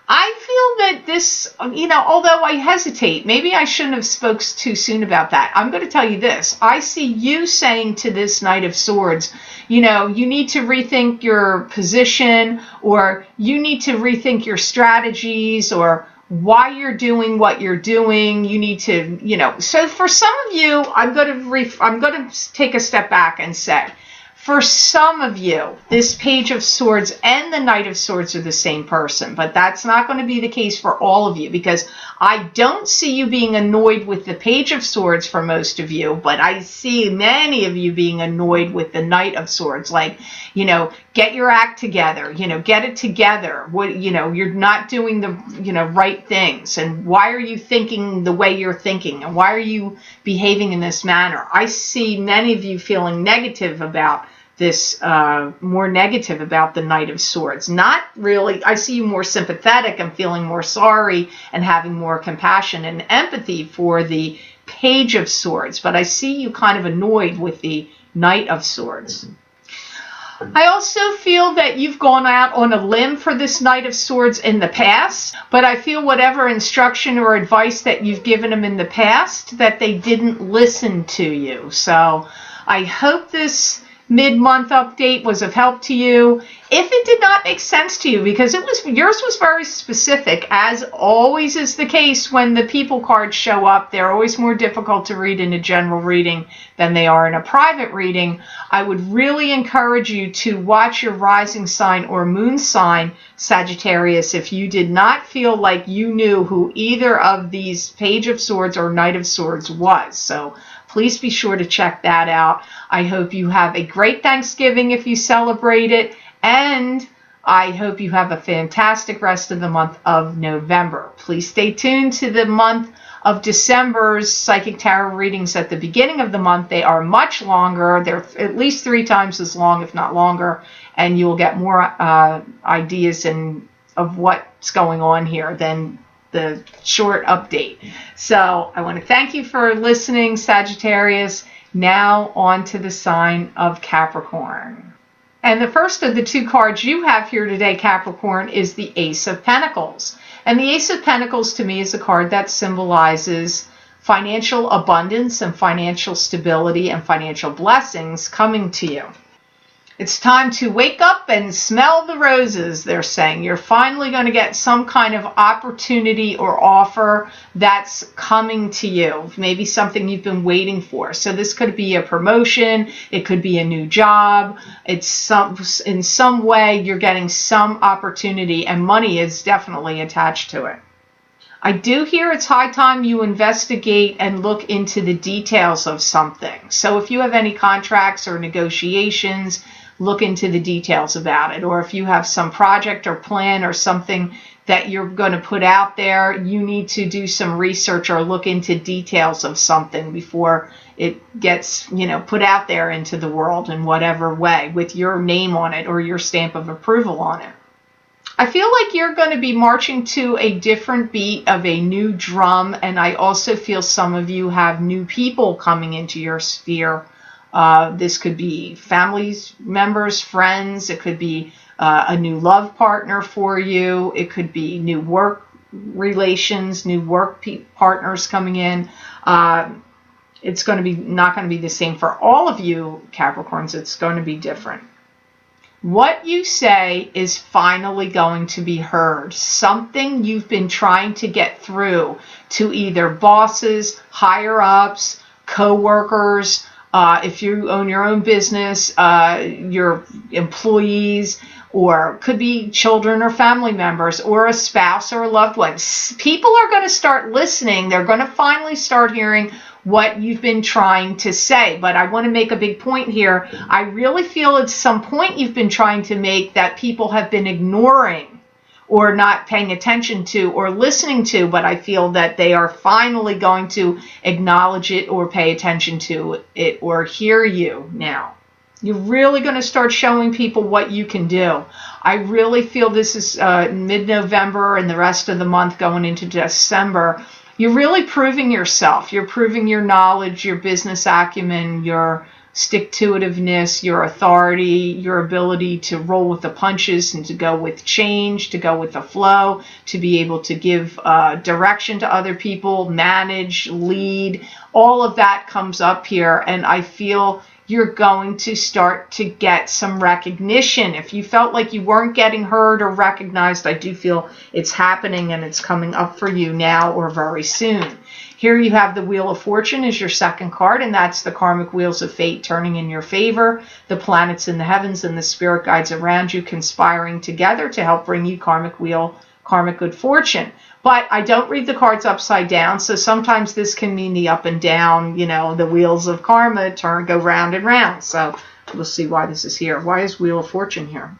I feel that this, you know, although I hesitate, maybe I shouldn't have spoke too soon about that. I'm going to tell you this. I see you saying to this Knight of Swords, you know, you need to rethink your position, or you need to rethink your strategies, or why you're doing what you're doing. You need to, you know, so for some of you, I'm going to take a step back and say, for some of you, this Page of Swords and the Knight of Swords are the same person, but that's not going to be the case for all of you, because I don't see you being annoyed with the Page of Swords for most of you, but I see many of you being annoyed with the Knight of Swords. Like, you know, get your act together, you know, get it together. What, you know, you're not doing the, you know, right things. And why are you thinking the way you're thinking? And why are you behaving in this manner? I see many of you feeling negative about this, more negative about the Knight of Swords. Not really, I see you more sympathetic and feeling more sorry and having more compassion and empathy for the Page of Swords, but I see you kind of annoyed with the Knight of Swords. I also feel that you've gone out on a limb for this Knight of Swords in the past, but I feel whatever instruction or advice that you've given them in the past, that they didn't listen to you. So I hope this mid-month update was of help to you. If it did not make sense to you, because yours was very specific, as always is the case when the people cards show up, they're always more difficult to read in a general reading than they are in a private reading. I would really encourage you to watch your rising sign or moon sign, Sagittarius, if you did not feel like you knew who either of these Page of Swords or Knight of Swords was. So please be sure to check that out. I hope you have a great Thanksgiving if you celebrate it, and I hope you have a fantastic rest of the month of November. Please stay tuned to the month of December's Psychic Tarot readings at the beginning of the month. They are much longer. They're at least 3 times as long, if not longer, and you will get more ideas of what's going on here than the short update. So I want to thank you for listening, Sagittarius. Now on to the sign of Capricorn. And the first of the 2 cards you have here today, Capricorn, is the Ace of Pentacles. And the Ace of Pentacles to me is a card that symbolizes financial abundance and financial stability and financial blessings coming to you. It's time to wake up and smell the roses, they're saying. You're finally going to get some kind of opportunity or offer that's coming to you. Maybe something you've been waiting for. So this could be a promotion. It could be a new job. In some way, you're getting some opportunity, and money is definitely attached to it. I do hear it's high time you investigate and look into the details of something. So if you have any contracts or negotiations, look into the details about it. Or if you have some project or plan or something that you're going to put out there, you need to do some research or look into details of something before it gets, put out there into the world in whatever way with your name on it or your stamp of approval on it. I feel like you're going to be marching to a different beat of a new drum, and I also feel some of you have new people coming into your sphere. This could be family members, friends. It could be a new love partner for you. It could be new work relations, new work partners coming in. It's going to be not going to be the same for all of you Capricorns. It's going to be different. What you say is finally going to be heard. Something you've been trying to get through to either bosses, higher ups, co-workers, if you own your own business, your employees, or could be children or family members or a spouse or a loved one. People are going to start listening. They're going to finally start hearing what you've been trying to say. But I want to make a big point here. I really feel it's some point you've been trying to make that people have been ignoring or not paying attention to or listening to, but I feel that they are finally going to acknowledge it or pay attention to it or hear you now. You're really going to start showing people what you can do. I really feel this is mid-November and the rest of the month going into December. You're really proving yourself. You're proving your knowledge, your business acumen, your stick-to-itiveness, your authority, your ability to roll with the punches and to go with change, to go with the flow, to be able to give direction to other people, manage, lead. All of that comes up here, and I feel you're going to start to get some recognition. If you felt like you weren't getting heard or recognized, I do feel it's happening and it's coming up for you now or very soon. Here you have the Wheel of Fortune as your second card, and that's the karmic wheels of fate turning in your favor, the planets in the heavens and the spirit guides around you conspiring together to help bring you karmic good fortune. But I don't read the cards upside down, so sometimes this can mean the up and down, the wheels of karma go round and round. So we'll see why this is here. Why is Wheel of Fortune here?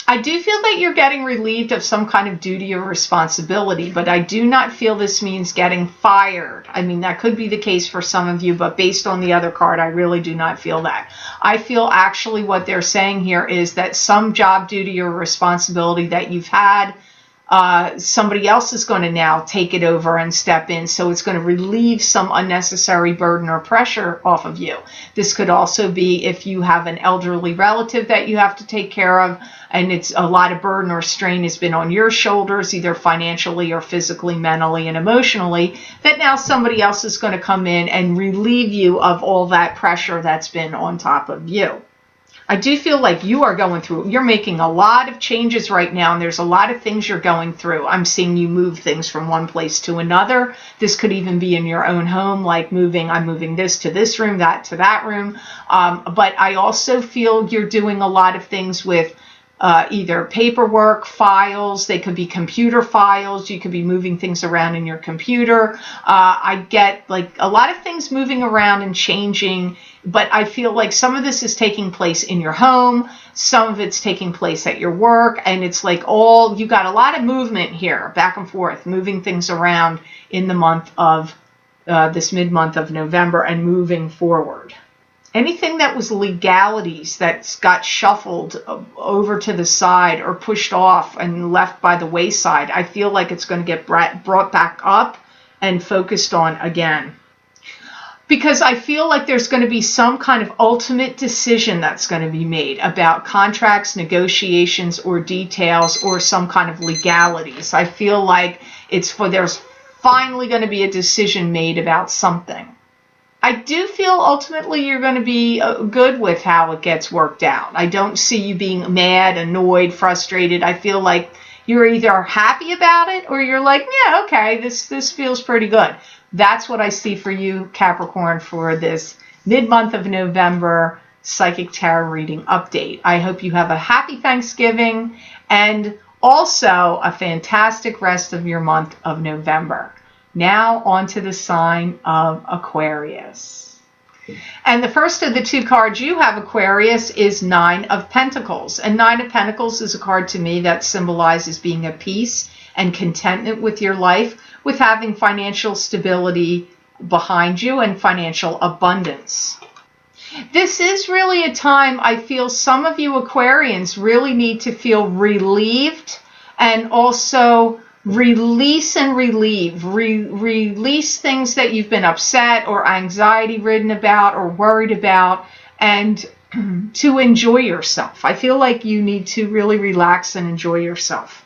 I do feel that you're getting relieved of some kind of duty or responsibility, but I do not feel this means getting fired. I mean, that could be the case for some of you, but based on the other card, I really do not feel that. I feel actually what they're saying here is that some job duty or responsibility that you've had, somebody else is going to now take it over and step in. So it's going to relieve some unnecessary burden or pressure off of you. This could also be if you have an elderly relative that you have to take care of, and it's a lot of burden or strain has been on your shoulders, either financially or physically, mentally, and emotionally, that now somebody else is going to come in and relieve you of all that pressure that's been on top of you. I do feel like you're making a lot of changes right now, and there's a lot of things you're going through. I'm seeing you move things from one place to another. This could even be in your own home, like I'm moving this to this room, that to that room. But I also feel you're doing a lot of things with either paperwork, files. They could be computer files. You could be moving things around in your computer. I get like a lot of things moving around and changing, but I feel like some of this is taking place in your home. Some of it's taking place at your work, and it's like you got a lot of movement here, back and forth, moving things around in the month of this mid-month of November and moving forward. Anything that was legalities that got shuffled over to the side or pushed off and left by the wayside, I feel like it's going to get brought back up and focused on again. Because I feel like there's going to be some kind of ultimate decision that's going to be made about contracts, negotiations, or details, or some kind of legalities. I feel like there's finally going to be a decision made about something. I do feel ultimately you're going to be good with how it gets worked out. I don't see you being mad, annoyed, frustrated. I feel like you're either happy about it or you're like, yeah, okay, this feels pretty good. That's what I see for you, Capricorn, for this mid-month of November Psychic Tarot reading update. I hope you have a happy Thanksgiving and also a fantastic rest of your month of November. Now on to the sign of Aquarius. And the first of the two cards you have, Aquarius, is Nine of Pentacles. And Nine of Pentacles is a card to me that symbolizes being at peace and contentment with your life, with having financial stability behind you and financial abundance. This is really a time I feel some of you Aquarians really need to feel relieved and also release and relieve. Release things that you've been upset or anxiety ridden about or worried about, and to enjoy yourself. I feel like you need to really relax and enjoy yourself.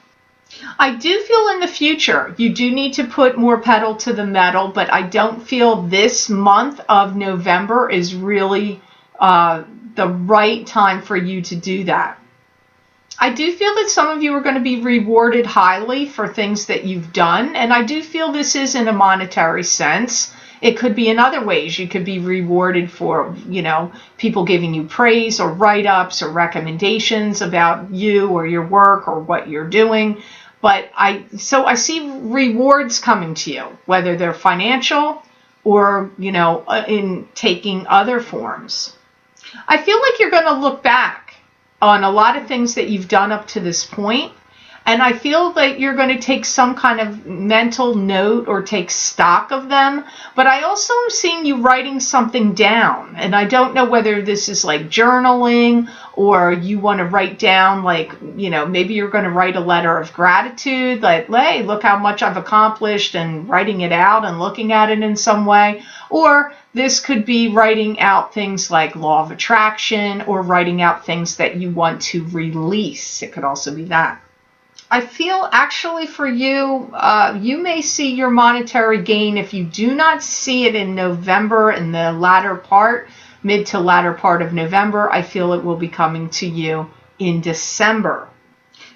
I do feel in the future you do need to put more pedal to the metal, but I don't feel this month of November is really the right time for you to do that. I do feel that some of you are going to be rewarded highly for things that you've done, and I do feel this is in a monetary sense. It could be in other ways. You could be rewarded for, people giving you praise or write-ups or recommendations about you or your work or what you're doing. But I see rewards coming to you, whether they're financial or, in taking other forms. I feel like you're going to look back on a lot of things that you've done up to this point, and I feel that you're going to take some kind of mental note or take stock of them. But I also am seeing you writing something down, and I don't know whether this is like journaling or you want to write down, like, maybe you're going to write a letter of gratitude, like, hey, look how much I've accomplished, and writing it out and looking at it in some way. Or this could be writing out things like law of attraction, or writing out things that you want to release. It could also be that. I feel actually for you, you may see your monetary gain. If you do not see it in November, in the latter part, mid to latter part of November, I feel it will be coming to you in December.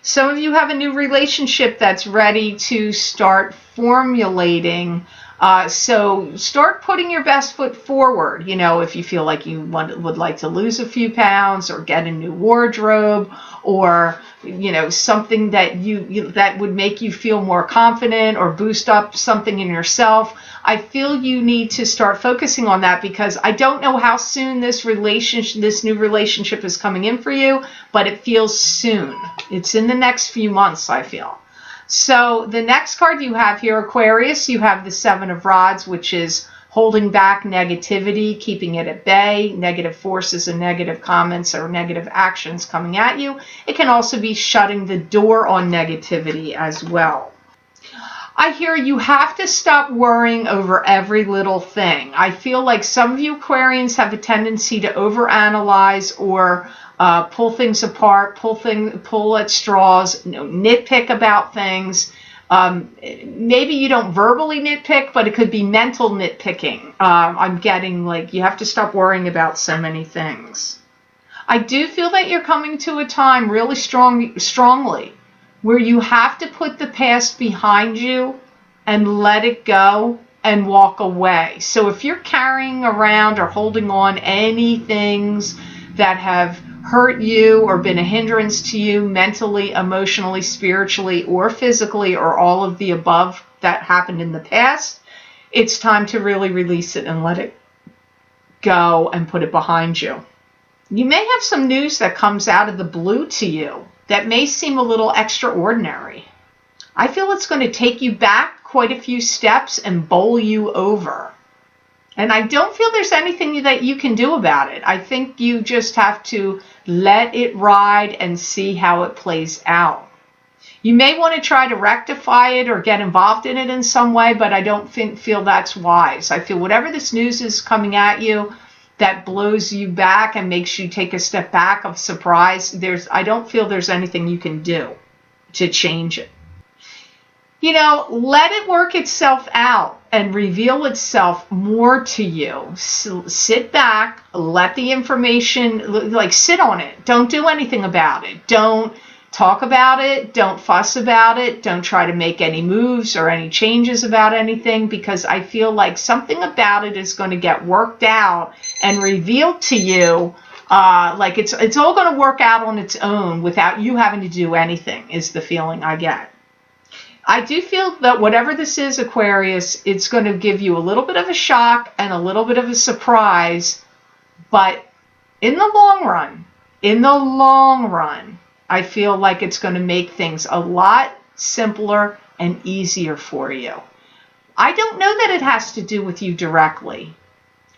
Some of you have a new relationship that's ready to start formulating. So start putting your best foot forward. If you feel like you would like to lose a few pounds or get a new wardrobe, or something that that would make you feel more confident or boost up something in yourself. I feel you need to start focusing on that, because I don't know how soon this new relationship is coming in for you, but it feels soon. It's in the next few months, I feel. So the next card you have here, Aquarius, you have the Seven of Rods, which is holding back negativity, keeping it at bay, negative forces and negative comments or negative actions coming at you. It can also be shutting the door on negativity as well. I hear you have to stop worrying over every little thing. I feel like some of you Aquarians have a tendency to overanalyze or pull things apart, pull at straws, nitpick about things. Maybe you don't verbally nitpick, but it could be mental nitpicking. I'm getting like you have to stop worrying about so many things. I do feel that you're coming to a time really strongly where you have to put the past behind you and let it go and walk away. So if you're carrying around or holding on any things that have hurt you or been a hindrance to you mentally, emotionally, spiritually, or physically, or all of the above that happened in the past, it's time to really release it and let it go and put it behind you. You may have some news that comes out of the blue to you that may seem a little extraordinary. I feel it's going to take you back quite a few steps and bowl you over. And I don't feel there's anything that you can do about it. I think you just have to let it ride and see how it plays out. You may want to try to rectify it or get involved in it in some way, but I don't feel that's wise. I feel whatever this news is coming at you that blows you back and makes you take a step back of surprise, I don't feel there's anything you can do to change it. Let it work itself out and reveal itself more to you. Sit back, let the information, sit on it. Don't do anything about it. Don't talk about it. Don't fuss about it. Don't try to make any moves or any changes about anything, because I feel like something about it is going to get worked out and revealed to you. It's all going to work out on its own without you having to do anything, is the feeling I get. I do feel that whatever this is, Aquarius, it's going to give you a little bit of a shock and a little bit of a surprise. But in the long run, I feel like it's going to make things a lot simpler and easier for you. I don't know that it has to do with you directly.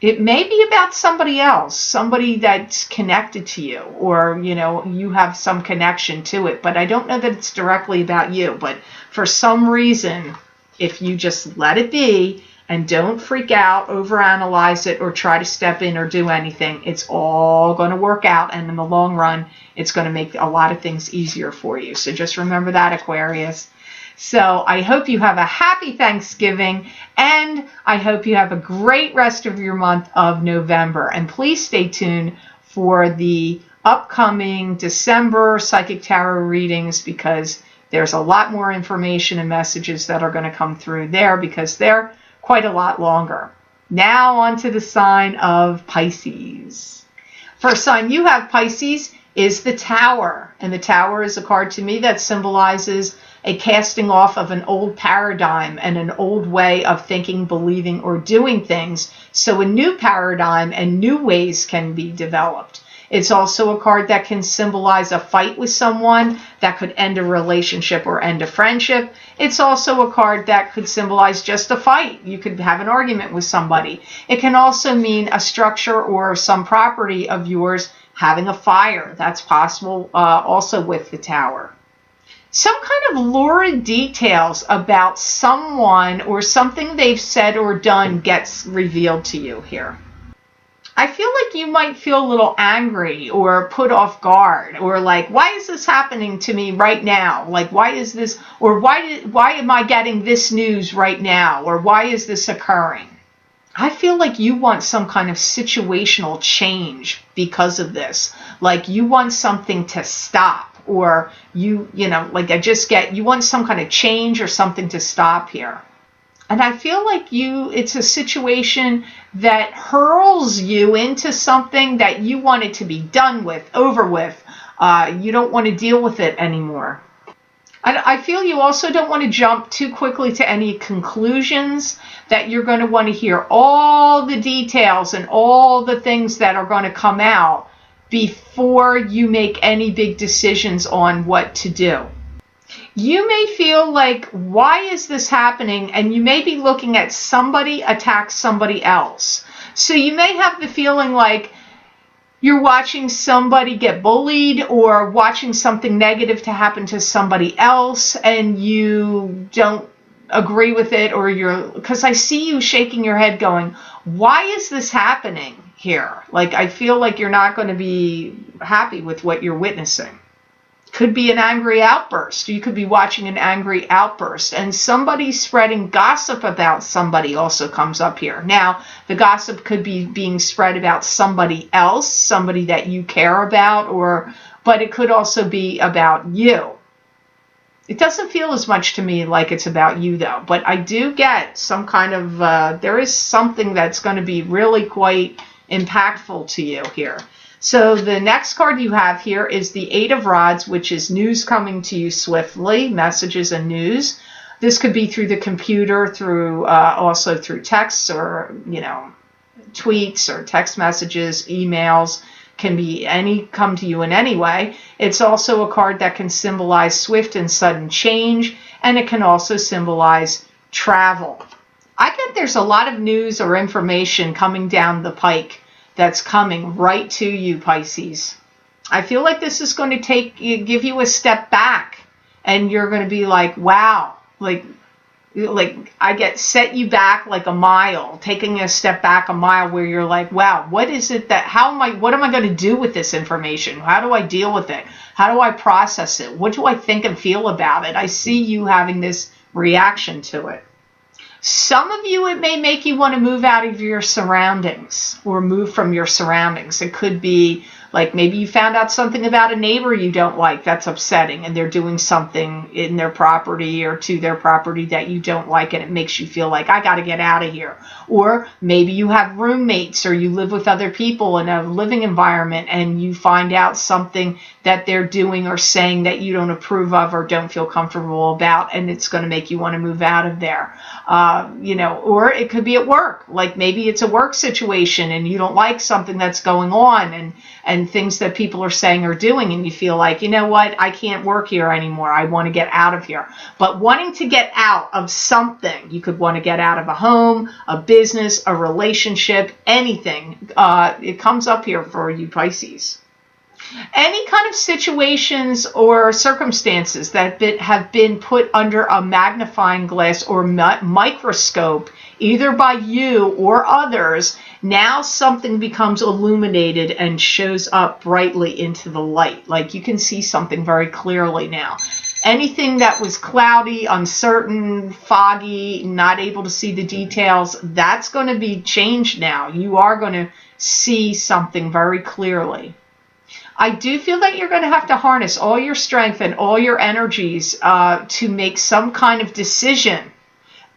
It may be about somebody else, somebody that's connected to you, or, you have some connection to it, but I don't know that it's directly about you. But for some reason, if you just let it be and don't freak out, overanalyze it, or try to step in or do anything, it's all going to work out. And in the long run, it's going to make a lot of things easier for you. So just remember that, Aquarius. So I hope you have a happy Thanksgiving, and I hope you have a great rest of your month of November. And please stay tuned for the upcoming December Psychic Tarot readings, because there's a lot more information and messages that are going to come through there, because they're quite a lot longer. Now on to the sign of Pisces. First sign you have, Pisces, is the Tower. And the Tower is a card to me that symbolizes a casting off of an old paradigm and an old way of thinking, believing, or doing things, so a new paradigm and new ways can be developed. It's also a card that can symbolize a fight with someone that could end a relationship or end a friendship. It's also a card that could symbolize just a fight. You could have an argument with somebody. It can also mean a structure or some property of yours having a fire. That's possible also with the Tower. Some kind of lurid details about someone or something they've said or done gets revealed to you here. I feel like you might feel a little angry or put off guard, or like, why is this happening to me right now? Like, why is this, or why am I getting this news right now? Or why is this occurring? I feel like you want some kind of situational change because of this. Like you want something to stop. Or you want some kind of change or something to stop here. And I feel like it's a situation that hurls you into something that you want it to be done with, over with. You don't want to deal with it anymore. I feel you also don't want to jump too quickly to any conclusions, that you're going to want to hear all the details and all the things that are going to come out before you make any big decisions on what to do. You may feel like, why is this happening? And you may be looking at somebody attack somebody else. So you may have the feeling like you're watching somebody get bullied, or watching something negative to happen to somebody else, and you don't agree with it, or because I see you shaking your head going, why is this happening here? Like, I feel like you're not going to be happy with what you're witnessing. Could be an angry outburst. You could be watching an angry outburst, and somebody spreading gossip about somebody also comes up here. Now, the gossip could be being spread about somebody else, somebody that you care about, but it could also be about you. It doesn't feel as much to me like it's about you, though, but I do get some kind of, there is something that's going to be really quite impactful to you here. So the next card you have here is the Eight of Rods, which is news coming to you swiftly, messages and news. This could be through the computer, also through texts, or tweets or text messages, emails. Can be come to you in any way. It's also a card that can symbolize swift and sudden change, and it can also symbolize travel. I get there's a lot of news or information coming down the pike that's coming right to you, Pisces. I feel like this is going to give you a step back, and you're going to be like, wow, like I get set you back like a mile, taking a step back a mile, where you're like, wow, what is it what am I going to do with this information? How do I deal with it? How do I process it? What do I think and feel about it? I see you having this reaction to it. Some of you, it may make you want to move out of your surroundings, or move from your surroundings. It could be Like maybe you found out something about a neighbor you don't like that's upsetting, and they're doing something in their property or to their property that you don't like, and it makes you feel like, I got to get out of here. Or maybe you have roommates or you live with other people in a living environment, and you find out something that they're doing or saying that you don't approve of or don't feel comfortable about, and it's going to make you want to move out of there. Or it could be at work. Like maybe it's a work situation and you don't like something that's going on and things that people are saying or doing, and you feel like, you know what, I can't work here anymore. I want to get out of here. But wanting to get out of something, you could want to get out of a home, a business, a relationship, anything. It comes up here for you, Pisces. Any kind of situations or circumstances that have been put under a magnifying glass or microscope, either by you or others, now something becomes illuminated and shows up brightly into the light. Like you can see something very clearly now. Anything that was cloudy, uncertain, foggy, not able to see the details, that's going to be changed now. You are going to see something very clearly. I do feel that you're going to have to harness all your strength and all your energies to make some kind of decision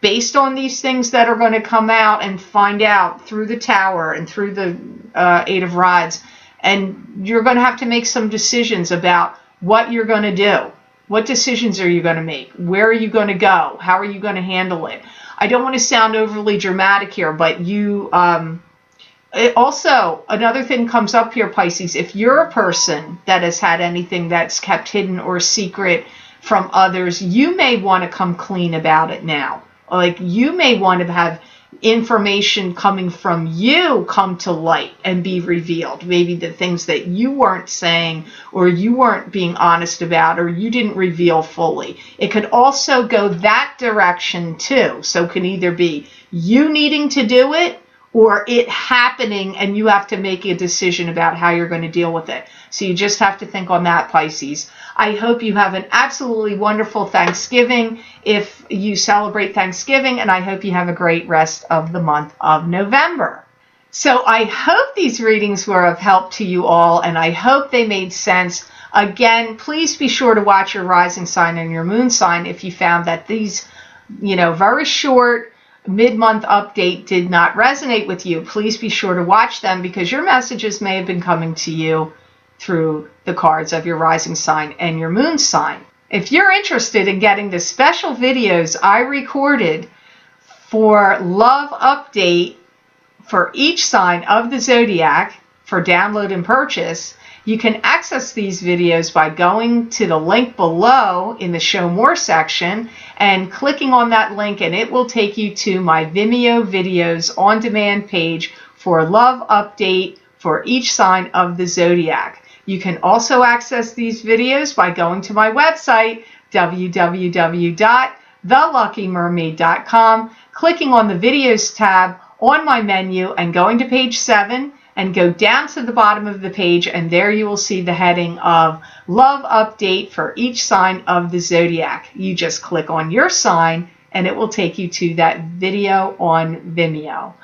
based on these things that are going to come out and find out through the Tower and through the Eight of Rods. And you're going to have to make some decisions about what you're going to do. What decisions are you going to make? Where are you going to go? How are you going to handle it? I don't want to sound overly dramatic here, but you... Also, another thing comes up here, Pisces. If you're a person that has had anything that's kept hidden or secret from others, you may want to come clean about it now. Like you may want to have information coming from you come to light and be revealed. Maybe the things that you weren't saying or you weren't being honest about or you didn't reveal fully. It could also go that direction too. So it can either be you needing to do it or it happening and you have to make a decision about how you're going to deal with it. So you just have to think on that, Pisces. I hope you have an absolutely wonderful Thanksgiving if you celebrate Thanksgiving, and I hope you have a great rest of the month of November. So I hope these readings were of help to you all, and I hope they made sense. Again, please be sure to watch your rising sign and your moon sign if you found that these, very short mid-month update did not resonate with you. Please be sure to watch them because your messages may have been coming to you through the cards of your rising sign and your moon sign. If you're interested in getting the special videos I recorded for love update for each sign of the zodiac for download and purchase, you can access these videos by going to the link below in the Show More section and clicking on that link, and it will take you to my Vimeo videos on demand page for love update for each sign of the zodiac. You can also access these videos by going to my website, www.theluckymermaid.com, clicking on the videos tab on my menu and going to page 7 and go down to the bottom of the page, and there you will see the heading of Love Update for each sign of the zodiac. You just click on your sign and it will take you to that video on Vimeo.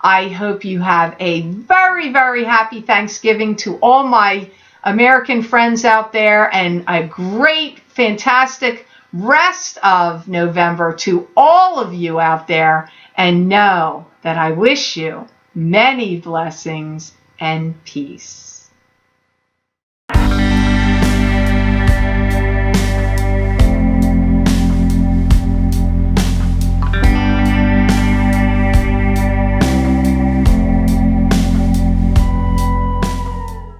I hope you have a very, very happy Thanksgiving to all my American friends out there, and a great, fantastic rest of November to all of you out there, and know that I wish you many blessings and peace.